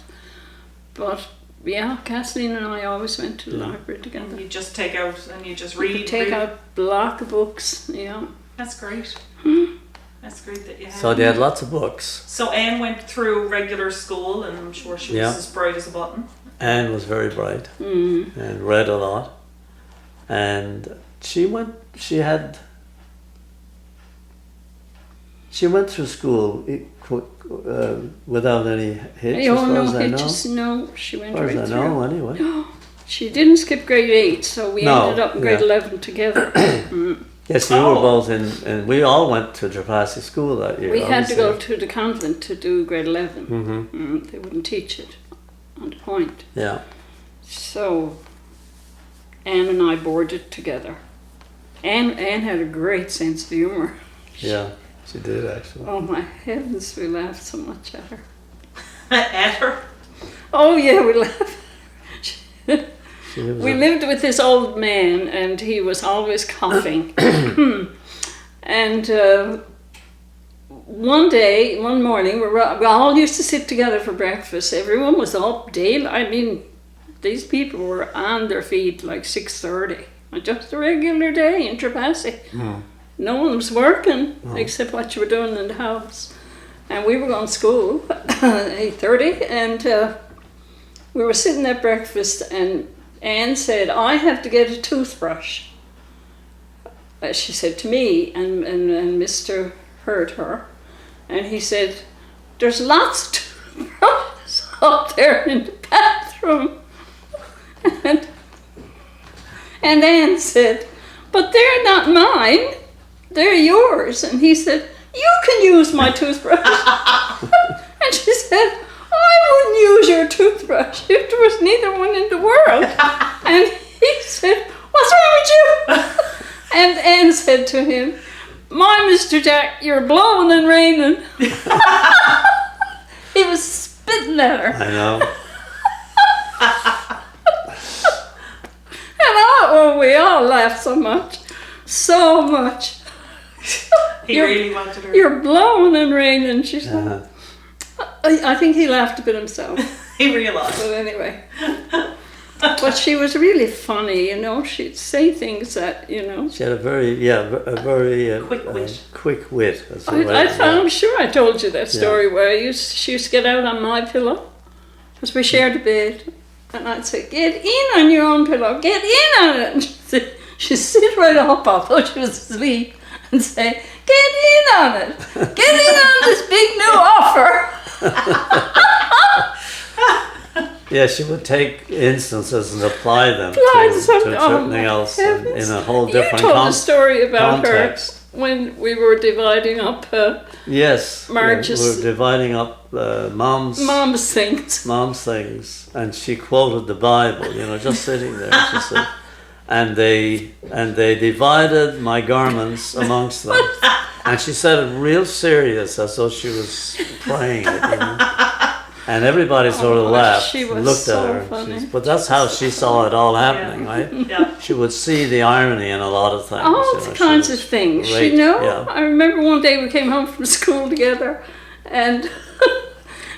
But yeah, Kathleen and I always went to the library together. And you just take out and you just We could read. take read. out a block of books, yeah. That's great. That's great that you had. So they had lots of books. So Anne went through regular school, and I'm sure she was Yeah. as bright as a button. Anne was very bright Mm. and read a lot. And she went through school without any hitch, as Oh, far no as I know. hitches, no. She As went far as right I through. know, anyway. She didn't skip grade 8, so we No, ended up in grade yeah. 11 together. Yes, we were Oh. both in, and we all went to Trevasey School that year. We had to go obviously. to the convent to do grade 11. Mhm. They wouldn't teach it on the point. Yeah. So Anne and I boarded together. Anne had a great sense of humour. Yeah, she did actually. Oh my heavens, we laughed so much at her. At her. Oh yeah, we laughed. She was We a- lived with this old man, and he was always coughing. And one morning, we all used to sit together for breakfast. Everyone was up daylight. I mean, these people were on their feet like 6:30. Just a regular day in Trevasey. No one was working except what you were doing in the house. And we were going to school at 8:30, and we were sitting at breakfast, and Anne said, I have to get a toothbrush. She said to me, and Mr. heard her, and he said, there's lots of toothbrushes up there in the bathroom. And Anne said, but they're not mine, they're yours. And he said, you can use my toothbrush. And she said, I wouldn't use your toothbrush if there was neither one in the world. And he said, what's wrong with you? And Anne said to him, my Mr. Jack, you're blowing and raining. He was spitting at her. I know. And we all laughed so much. So much. He You're- really wanted her. You're blowing and raining, she said. Uh-huh. I think he laughed a bit himself. He realised. But anyway. But she was really funny, she'd say things that, She had a very Quick wit. quick wit. That's the right I'm word. sure I told you that story where she used to get out on my pillow because we shared a bed, and I'd say, get in on your own pillow, get in on it. And she'd sit right up, although she was asleep, and say, get in on it, get in on this big new offer. Yeah, she would take instances and apply them Apply to some- oh something my else heavens. in a whole You different told a story about context. her when we were dividing up Yes, Marge's- we were dividing up mom's mom's things. things, and she quoted the Bible, just sitting there. She said, and they divided my garments amongst them. And she said it real serious, as though she was praying it, you know. And everybody sort of laughed, she was and looked so at her. funny. But that's how she saw it all happening, right? Yeah. She would see the irony in a lot of things. All you know, she kinds of was things, great, you know. yeah. I remember one day we came home from school together, and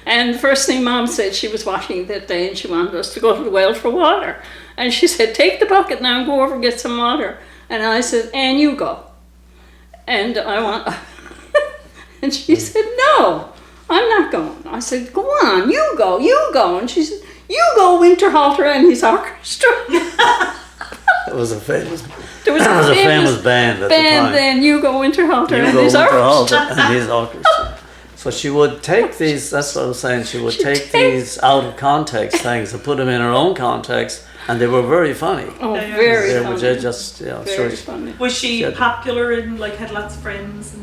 and the first thing Mom said, she was washing that day, and she wanted us to go to the well for water. And she said, "Take the bucket now and go over and get some water." And I said, "And you go." And I want, and she said, "No, I'm not going." I said, "Go on, you go, you go." And she said, "You go, Winterhalter and his orchestra." It was a famous, There was it was a a famous famous band at band the time. then, you go, Winterhalter and Hugo his orchestra. Winterhalter and his orchestra. So she would take these, that's what I was saying, she would take these out of context things and put them in her own context, and they were very funny. Oh, Yeah, yeah. very They funny. were just, you know, Very sure. funny. Was she Yeah. popular and like had lots of friends,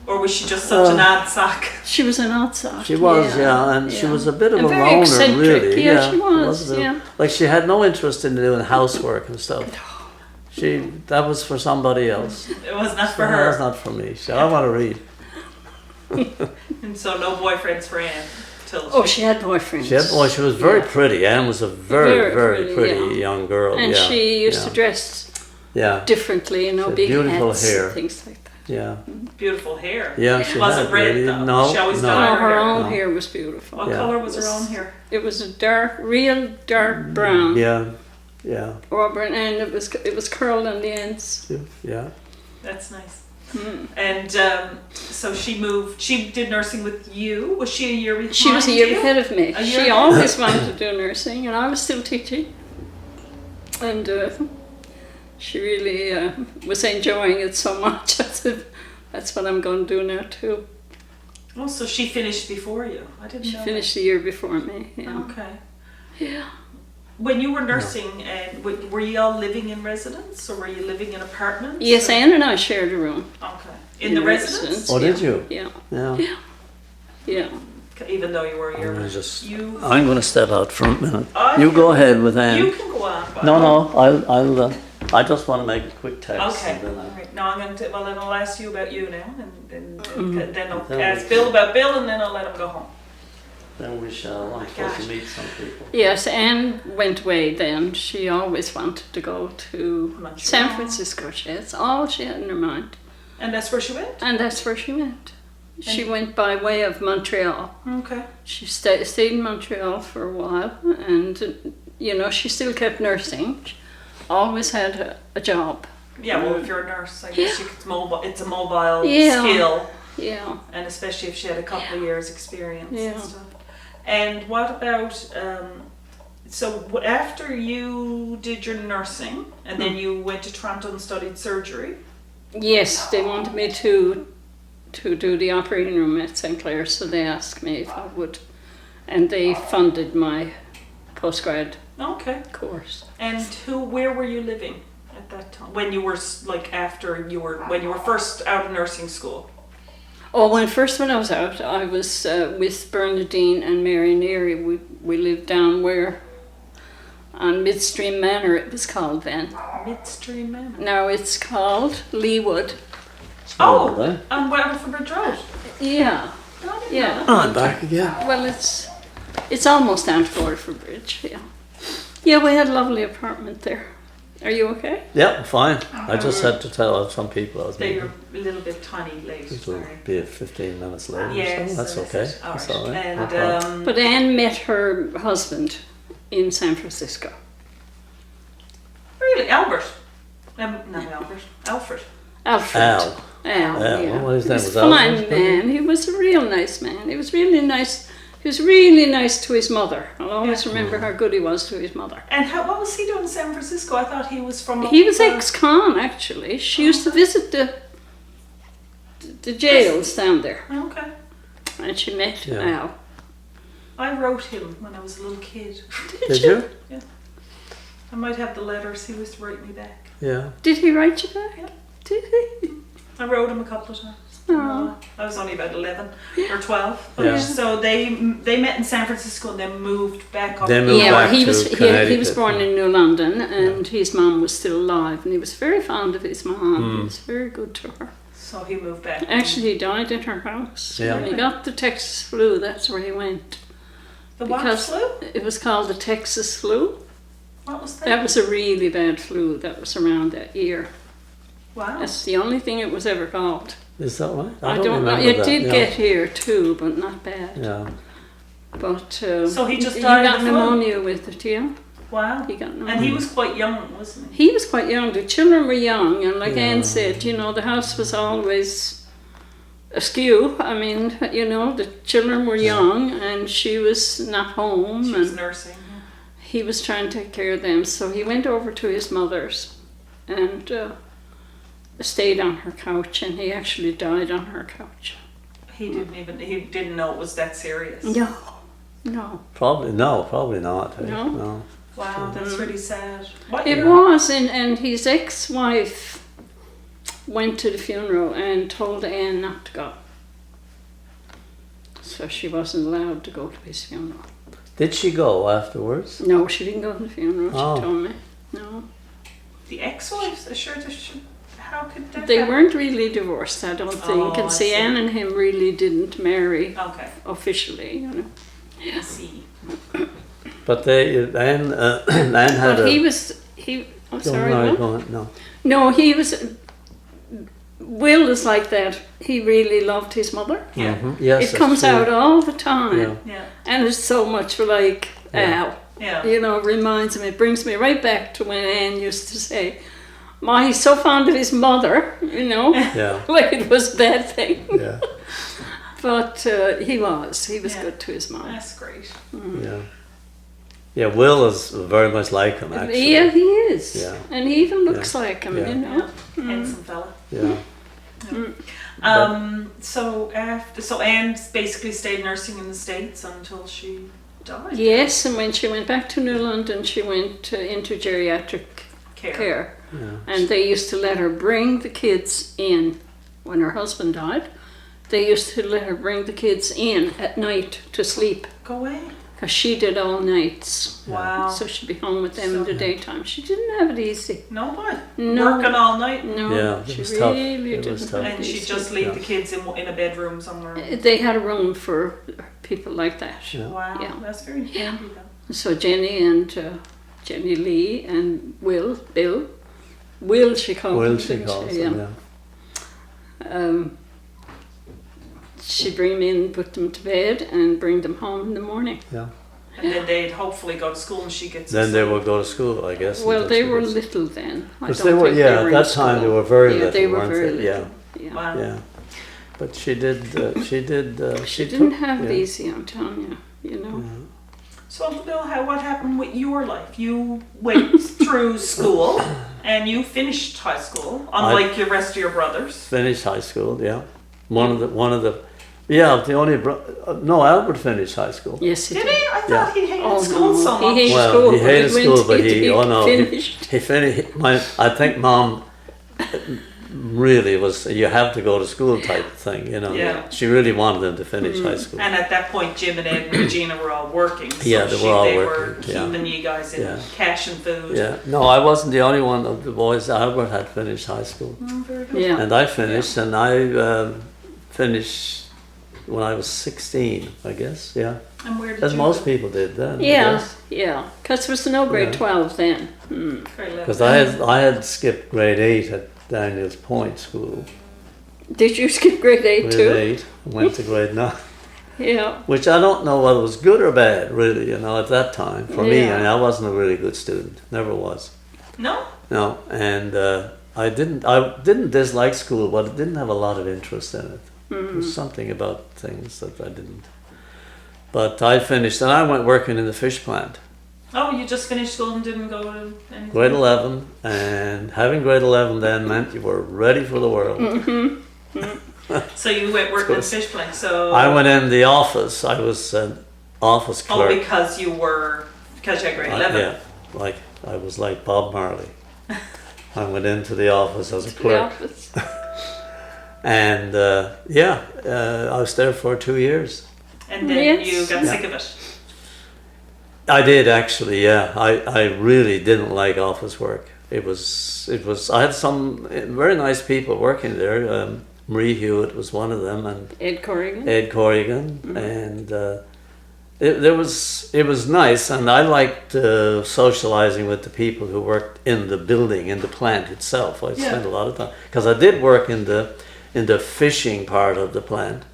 or was she just such an ad sack? She was an outsider. She was, yeah, and she was a bit of And a very loner, eccentric. really. Yeah, she it was, a bit- yeah. Like she had no interest in doing housework and stuff. That was for somebody else. It was not for That's her, not for me. She said, "I want to read." and so no boyfriends for Anne till Oh, she had boyfriends. She was very Yeah. pretty. Anne was a very, Very very pretty, pretty yeah. young girl. And yeah, she used yeah. to dress Yeah, differently, you know, She had big beautiful hats hair. and things like that. yeah, beautiful hair. yeah. She Was had it red really, though? No, She always no. dyed Oh, her her hair. own No. hair was beautiful. What Yeah. color was her own hair? It was a dark, real dark brown, Yeah, yeah, auburn, and it was curled on the ends. yeah. That's nice. Hmm. And so she moved. She did nursing with you. Was she a year behind? She was a year you? ahead of me. A year She ahead? always wanted to do nursing, and I was still teaching. And she really was enjoying it so much. I said, "That's what I'm going to do now too." Oh, so she finished before you. I didn't She know. finished the year before me. that. Yeah. Okay. Yeah. When you were nursing, and were you all living in residence, or were you living in apartments? Yes, or? Anne and I shared a room. Okay. In the residence? Oh, did you? Yeah. Yeah. Yeah. Even though you were I'm your gonna just. you. I'm going to step out for a minute. I You can- go ahead with Anne. You can go on. but- No, no. I'll. I just want to make a quick text. Okay. and then All right. Now I'm going to. Well, then I'll ask you about you now, and Mm-hmm. then I'll Then we ask can- Bill about Bill, and then I'll let him go home. Then we shall. I'm supposed gosh. to meet some people. Yes, Anne went away then. She always wanted to go to Montreal. San Francisco. That's all she had in her mind. And that's where she went. And that's where she went. She And- went by way of Montreal. Okay. She stayed in Montreal for a while, and you know, she still kept nursing. She always had a job. Yeah. Well, if you're a nurse, I guess it's mobile. It's a mobile Yeah. skill, Yeah. and especially if she had a couple of years' experience Yeah. and stuff. And what about? So after you did your nursing, and then you went to Toronto and studied surgery. Yes, they wanted me to do the operating room at St. Clair, so they asked me if I would, and they funded my postgrad Okay. course. And where were you living at that time? When you were like when you were first out of nursing school? Oh, when I was out, I was with Bernadine and Mary Neary. We lived down where, on Midstream Manor it was called then. Midstream Manor. Now it's called Leawood. Oh, there. and Waterford Road. Yeah, I didn't yeah. know I'm back again. Well, it's almost down to Waterford Bridge, yeah. Yeah, we had a lovely apartment there. Are you okay? Yeah, fine. I just had to tell some people I was that. They meeting. were a little bit tiny late. It will Sorry. be 15 minutes later. Yes, so that's so okay. All That's right. all right. No And problem. But Anne met her husband in San Francisco. really, Albert. Not Albert. Alfred. Alfred. Al. Yeah. Well, his name He was a fine Alfred, man. He was a real nice man. He was really nice. He was really nice to his mother. I'll always remember how good he was to his mother. And what was he doing in San Francisco? I thought he was from. He was ex-con, actually. She used to visit the jails down there, Okay. and she met Yeah. Al. I wrote him when I was a little kid. Did you? I might have the letters. He was to write me back. Yeah. Did he write you back? Yeah. Did he? I wrote him a couple of times. Oh. I was only about 11 or 12. But Yeah. So they met in San Francisco and then moved back up. They moved Yeah, back he to was he was Connecticut. born in New London, and his mum was still alive, and he was very fond of his mum. He was very good to her. So he moved back. Actually, he died in her house. Yeah. When he got the Texas flu, that's where he went. The what Because flu? it was called the Texas flu. What was that? That was a really bad flu that was around that year. Wow. That's the only thing it was ever called. Is that right? I don't know. remember It that. did Yeah. get here too, but not bad. Yeah. But So he just he died got of the flu? pneumonia with it, yeah. Wow. He got pneumonia. And he was quite young, wasn't he? He was quite young. The children were young, and like Yeah. Anne said, you know, the house was always askew. I mean, you know, the children were young, and she was not home, She was and nursing. he was trying to take care of them. So he went over to his mother's and stayed on her couch, and he actually died on her couch. He didn't know it was that serious. No, no. Probably not. Eh? No? No. Wow, that's really sad. What It year? was, and his ex-wife went to the funeral and told Anne not to go. So she wasn't allowed to go to his funeral. Did she go afterwards? No, she didn't go to the funeral, Oh. she told me. No. The ex-wives? Sure, how could that They happen? weren't really divorced, I don't think. Oh, I And see, see. Anne and him really didn't marry Okay, officially, you know. I see. But Anne had But a. I'm Go sorry, on, what? go on, no. No, Will is like that. He really loved his mother. Yeah. Mhm. Yes, It that's comes true. out all the time. Yeah. Yeah, And it's so much like, Yeah. ow. yeah. You know, reminds me, it brings me right back to when Anne used to say, "Ma, he's so fond of his mother," you know, Yeah. like it was a bad thing. Yeah. But he was Yeah. good to his mom. That's great. Yeah. Yeah. Will is very much like him, actually. Yeah, he is. Yeah. And he even looks like him, Yeah. you know. Handsome fella. Yeah. So Anne basically stayed nursing in the States until she died. Yes, and when she went back to New London, she went into geriatric care. Yeah. And they used to let her bring the kids in when her husband died. They used to let her bring the kids in at night to sleep Go away. because she did all nights. Wow. So she'd be home with them in So- the daytime. She didn't have it easy. No, what? No. Working all night. No, Yeah, it she was tough. really It was didn't tough. have And it she'd easy. just leave Yeah. the kids in a bedroom somewhere. They had a room for people like that. Yeah. Wow, Yeah. that's very handy though. So Jenny and Jenny Lee and Bill, she called Will him, she didn't calls she? him, yeah. She'd bring them in, put them to bed, and bring them home in the morning. Yeah. And then they'd hopefully go to school and she gets. Then they would go to school, I guess. Well, until they she were was- little then. I Because don't they were, think yeah, were at in that time they school. were very Yeah, little, they were weren't very they? little. Yeah. Wow. Yeah. But she did, She she didn't took- have it yeah. easy, I'm telling you. You know. So Bill, what happened with your life? You went through school and you finished high school, unlike the rest of your brothers. Finished high school, yeah. The only, no, Albert finished high school. Yes, he Did did. he? I thought he hated school no, so much. He hated Well, school. he hated went school, but to he, be oh no, finished. he finished, I think Mom really was, you have to go to school type of thing, you know. Yeah. She really wanted them to finish high school. And at that point, Jim and Ed and Regina were all working. So Yeah, they were all they working, yeah. keeping you guys in Yeah. cash and food. Yeah, no, I wasn't the only one of the boys. Albert had finished high school. Oh, very good. Yeah. And I finished, and I finished when I was 16, I guess, yeah. And where did As you most go? people did then. Yeah, yeah. Because there was no grade Yeah. 12 then. Grade 11. Because I had skipped grade 8 at Daniels Point School. Did you skip grade 8 Grade too? 8, went to grade 9. Yeah. Which I don't know whether it was good or bad, really, you know, at that time. For me, Yeah. I mean, I wasn't a really good student. Never was. No? No, and I didn't dislike school, but I didn't have a lot of interest in it. There was something about things that I didn't. But I finished, and I went working in the fish plant. Oh, you just finished school and didn't go to anything? Grade 11, and having grade 11 then meant you were ready for the world. So you went working in the fish plant. So I went in the office. I was an office Oh, clerk. because you had grade 11. Yeah, like I was like Bob Marley. I went into the office as a The clerk. office. And I was there for 2 years. And then Yes. you got sick of it. I did actually, yeah. I really didn't like office work. It was. I had some very nice people working there. Marie Hewitt was one of them, and Ed Corrigan. and it was nice, and I liked socializing with the people who worked in the building, in the plant itself. I spent a lot of time because I did work in the fishing part of the plant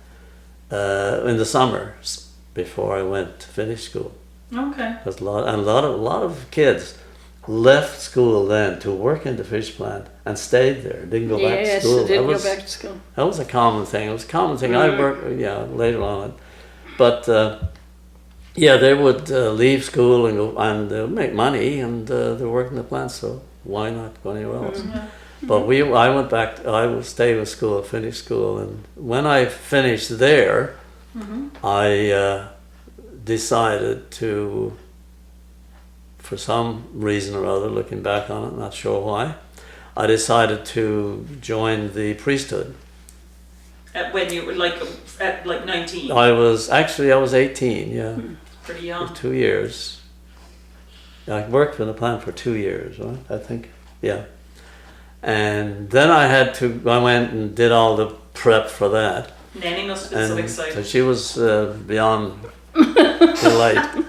in the summers before I went to finish school. Okay. Because a lot of kids left school then to work in the fish plant and stayed there. Didn't go back to Yes, school. I didn't go back to school. That was a common thing. It was a common thing. I worked, later on. But they would leave school and go and make money, and they worked in the plant. So why not go anywhere else? But I went back. I would stay with school, finish school, and when I finished there, I decided to, for some reason or other, looking back on it, not sure why, I decided to join the priesthood. When you were at 19. I was 18, yeah. Pretty young. For 2 years. I worked in the plant for 2 years, right? I think, yeah. And then I went and did all the prep for that. Nanny must have been so excited. So she was beyond delight.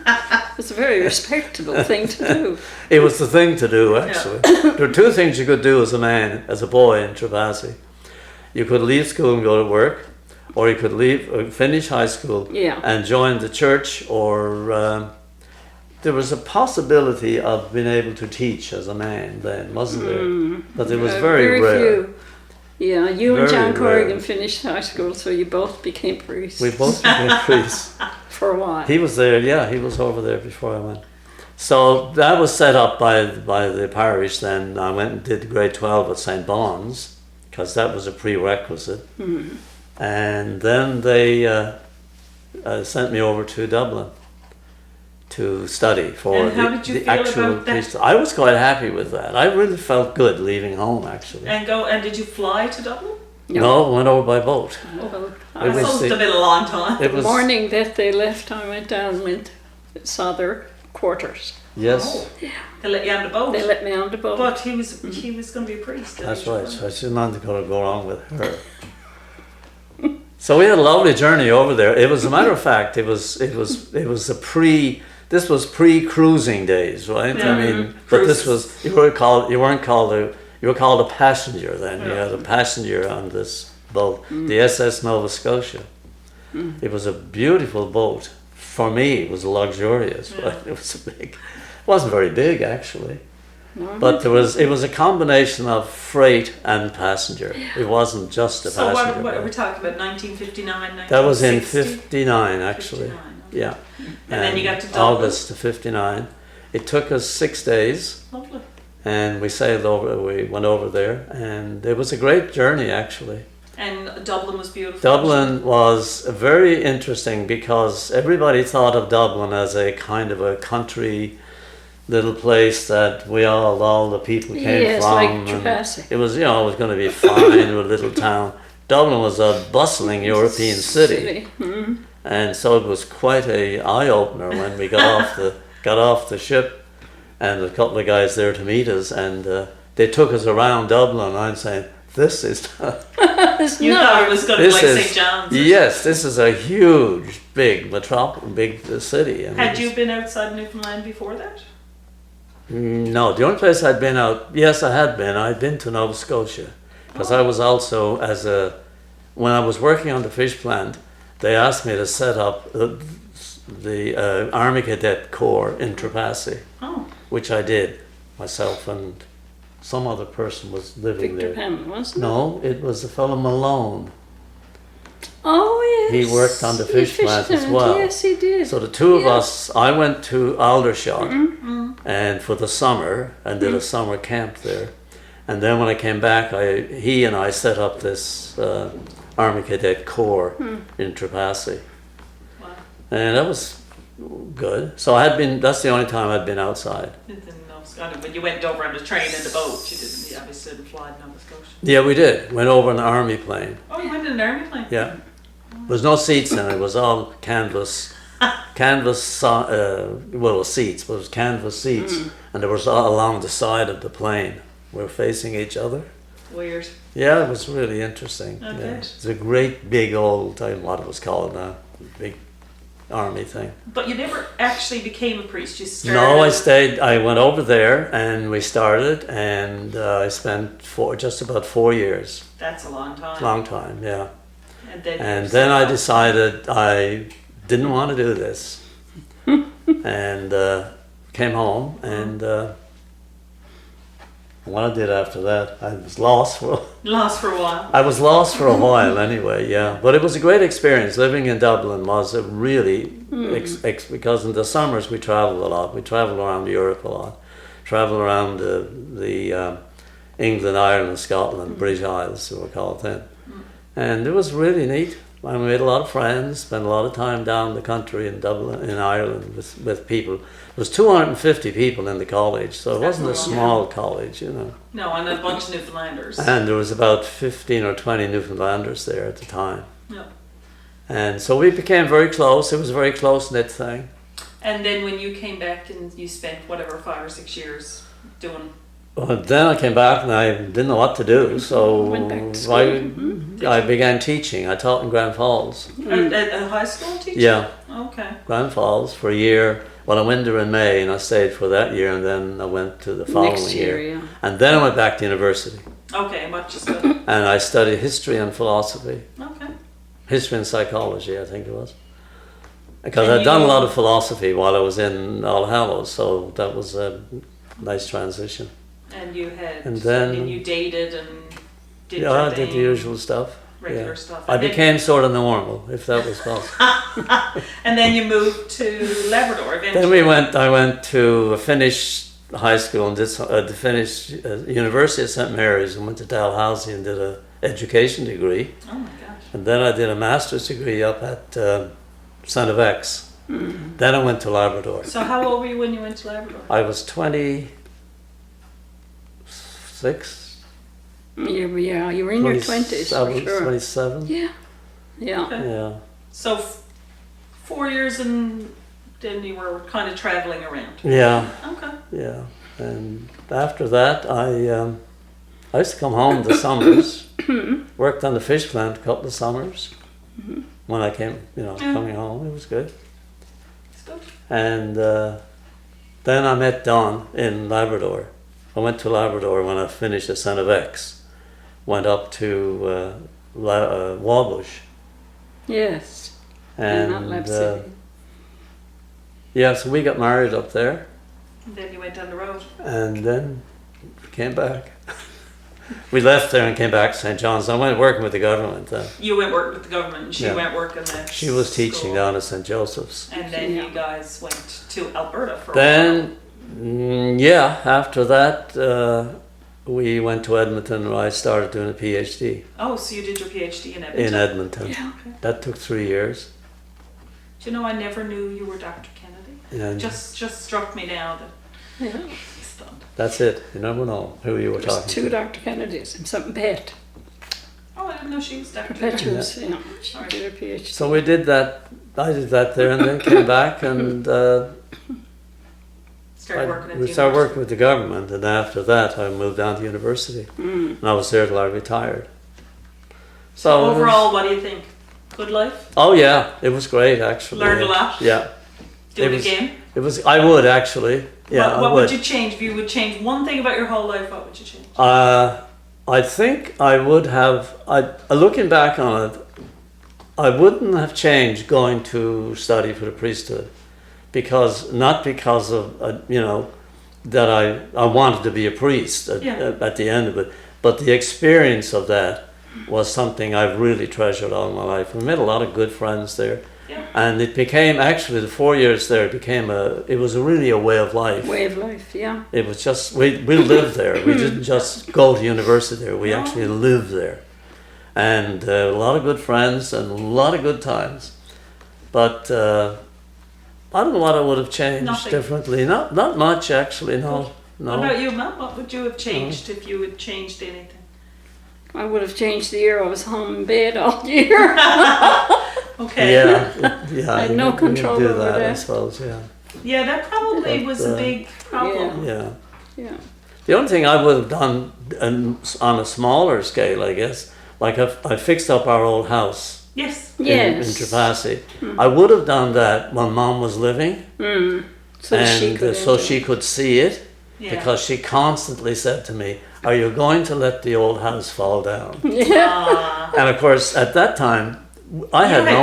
It's a very respectable thing to do. It was the thing to do, actually. There were two things you could do as a man, as a boy in Trepassey. You could leave school and go to work, or you could finish high school and join the church, or there was a possibility of being able to teach as a man then, wasn't there? But it was very rare. Few. Yeah, you and Very John Corrigan rare. finished high school, so you both became priests. We both became priests. For a while. He was there, he was over there before I went. So that was set up by the parish then. I went and did grade 12 at St. Bon's, because that was a prerequisite. And then they sent me over to Dublin to study for And how did you the feel actual about that? priesthood. I was quite happy with that. I really felt good leaving home, actually. And did you fly to Dublin? No, went over by boat. Well, I It was must the- have been a long time. It the was morning that they left, I went down and saw their quarters. yes, They let you on the boat. They let me on the boat. But he was going to be a priest. that's right. So I shouldn't have to go wrong with her. So we had a lovely journey over there. It was, a matter of fact, it was this was pre-cruising days, right? I mean, but this was, you were called a passenger then. You had a passenger on this boat, the SS Nova Scotia. It was a beautiful boat. For me, it was luxurious, but it wasn't very big actually. But it was a combination of freight and passenger. It wasn't just a So passenger. what are we boat. talking about? 1959, That was in 1960? 59 actually. 59, okay. Yeah. And then you got to Dublin. August of 59. It took us 6 days, Lovely. and we sailed over. We went over there, and it was a great journey actually. And Dublin was beautiful. Dublin was very interesting because everybody thought of Dublin as a kind of a country little place that all the people came Yes, from. like and Trepassey. it was, it was going to be fine, a little town. Dublin was a bustling European city. And so it was quite a eye opener when we got off the ship, and a couple of guys there to meet us, and they took us around Dublin. And I'm saying, this is You thought it was going to be like St. John's. yes, this is a huge, big city. I mean, Had you been outside Newfoundland before that? No, the only place I'd been out, yes, I had been. I'd been to Nova Scotia because I was also when I was working on the fish plant, they asked me to set up the Army Cadet Corps in Trepassey, which I did myself, and some other person was living Victor there. Penn, wasn't it? No, it was a fellow Malone. Oh, yes. He worked on the fish plant as well. Yes, he did. So the two of us, I went to Aldershot and for the summer and did a summer camp there. And then when I came back, he and I set up this Army Cadet Corps in Trepassey. Wow. And that was good. So that's the only time I'd been outside. Didn't know. it's kind of when you went over on the train and the boat, you obviously didn't fly to Nova Scotia. Yeah, we did. Went over an army plane. Oh, you went in an army plane? Yeah. There was no seats in it. It was all canvas. Well, seats, but it was canvas seats. And there was all along the side of the plane. We were facing each other. Weird. Yeah, it was really interesting. Okay. Yeah. It's a great big old, I don't know what it was called now, big army thing. But you never actually became a priest. You started. No, I stayed. I went over there and we started, and I spent just about 4 years. That's a long time. Long time, yeah. And then I decided I didn't want to do this, and came home. And what I did after that, I was lost for. Lost for a while. I was lost for a while anyway, yeah. But it was a great experience. Living in Dublin was a really, because in the summers we traveled a lot. We traveled around Europe a lot. Traveled around the England, Ireland, Scotland, British Isles, we were called then. And it was really neat. I made a lot of friends, spent a lot of time down the country in Dublin, in Ireland with people. There was 250 people in the college, so it wasn't a small college, you know. No, and a bunch of Newfoundlanders. And there was about 15 or 20 Newfoundlanders there at the time. Yeah. And so we became very close. It was a very close-knit thing. And then when you came back and you spent whatever 5 or 6 years doing. Well, then I came back and I didn't know what to do, so Went back to school. I began teaching. I taught in Grand Falls. At high school teacher? Yeah, Okay. Grand Falls for a year. Well, I went there in May and I stayed for that year, and then I went to the following Next year, yeah. And then I went back to university Okay, and what you studied? and I studied history and philosophy. Okay. History and psychology, I think it was. Because And I'd done a you- lot of philosophy while I was in All Hallows, so that was a nice transition. And you had, And then- you dated and did Yeah, your I did the thing, usual stuff. regular Yeah. stuff. I And then- became sort of normal, if that was possible. And then you moved to Labrador eventually. Then I went to finish high school and did to finish University of St. Mary's, and went to Dalhousie and did a education degree. Oh my gosh. And then I did a master's degree up at St. FX. Then I went to Labrador. So how old were you when you went to Labrador? I was 26. You were in your 20s for 27, sure. 27. Yeah. Yeah. Okay. Yeah. So 4 years and then you were kind of traveling around. Yeah. Okay. Yeah. And after that, I used to come home the summers. Worked on the fish plant a couple of summers. When I came, coming home, it was good. It's good. And then I met Don in Labrador. I went to Labrador when I finished at St. FX. Went up to Wabush. Yes. And not Lab City. yeah, so we got married up there, And then you went down the road. and then came back. We left there and came back to St. John's. I went working with the government then. You went work with the government and she Yeah. went working at She was teaching school. down at St. Joseph's. And then Yeah. you guys went to Alberta for a Then, after that, we went to Edmonton where I started doing a PhD while. Oh, so you did your PhD in Edmonton? in Edmonton. Yeah. Okay. That took 3 years. Do you know I never knew you were Dr. Kennedy? And Just struck me now that Yeah. stunned. that's it. You never know who you were There's talking two to. Dr. Kennedys and something Bet. Oh, I didn't know she was Dr. Perpetuals, yeah. She Sorry. did her PhD. So we did that. I did that there, and then came back and Started working at we the started university. working with the government. And after that, I moved down to university, and I was there till I retired. So it was- overall, what do you think? Good life? oh yeah, it was great actually. Learned a lot? Yeah, Do It it was- again? it was. I would actually. Yeah, What I would would. you change? If you would change one thing about your whole life, what would you change? I think I would have. Looking back on it, I wouldn't have changed going to study for the priesthood, not because of that I wanted to be a priest at the end of it, but the experience of that was something I've really treasured all my life. We made a lot of good friends there, Yeah. and it became actually the 4 years there. It was really a way of life. Way of life, yeah. It was just, we lived there. We didn't just go to university there. We No. actually lived there. And a lot of good friends and a lot of good times. But I don't know what I would have changed Nothing. differently. Not much, actually, no. No. What about you, Mum? What would you have changed if you had changed anything? I would have changed the year I was home in bed all year. Okay. Yeah. I had you no can- you can control do over that, I that. suppose. Yeah. Yeah, that probably But, was a big problem. Yeah. Yeah. The only thing I would have done on a smaller scale, I guess, like I fixed up our old house Yes. in Yes. Trevasi. I would have done that when Mom was living, So and she could so enjoy. she could see it, Yeah. because she constantly said to me, "Are you going to let the old house fall down?" Yeah. Ah. And of course, at that time, I had You no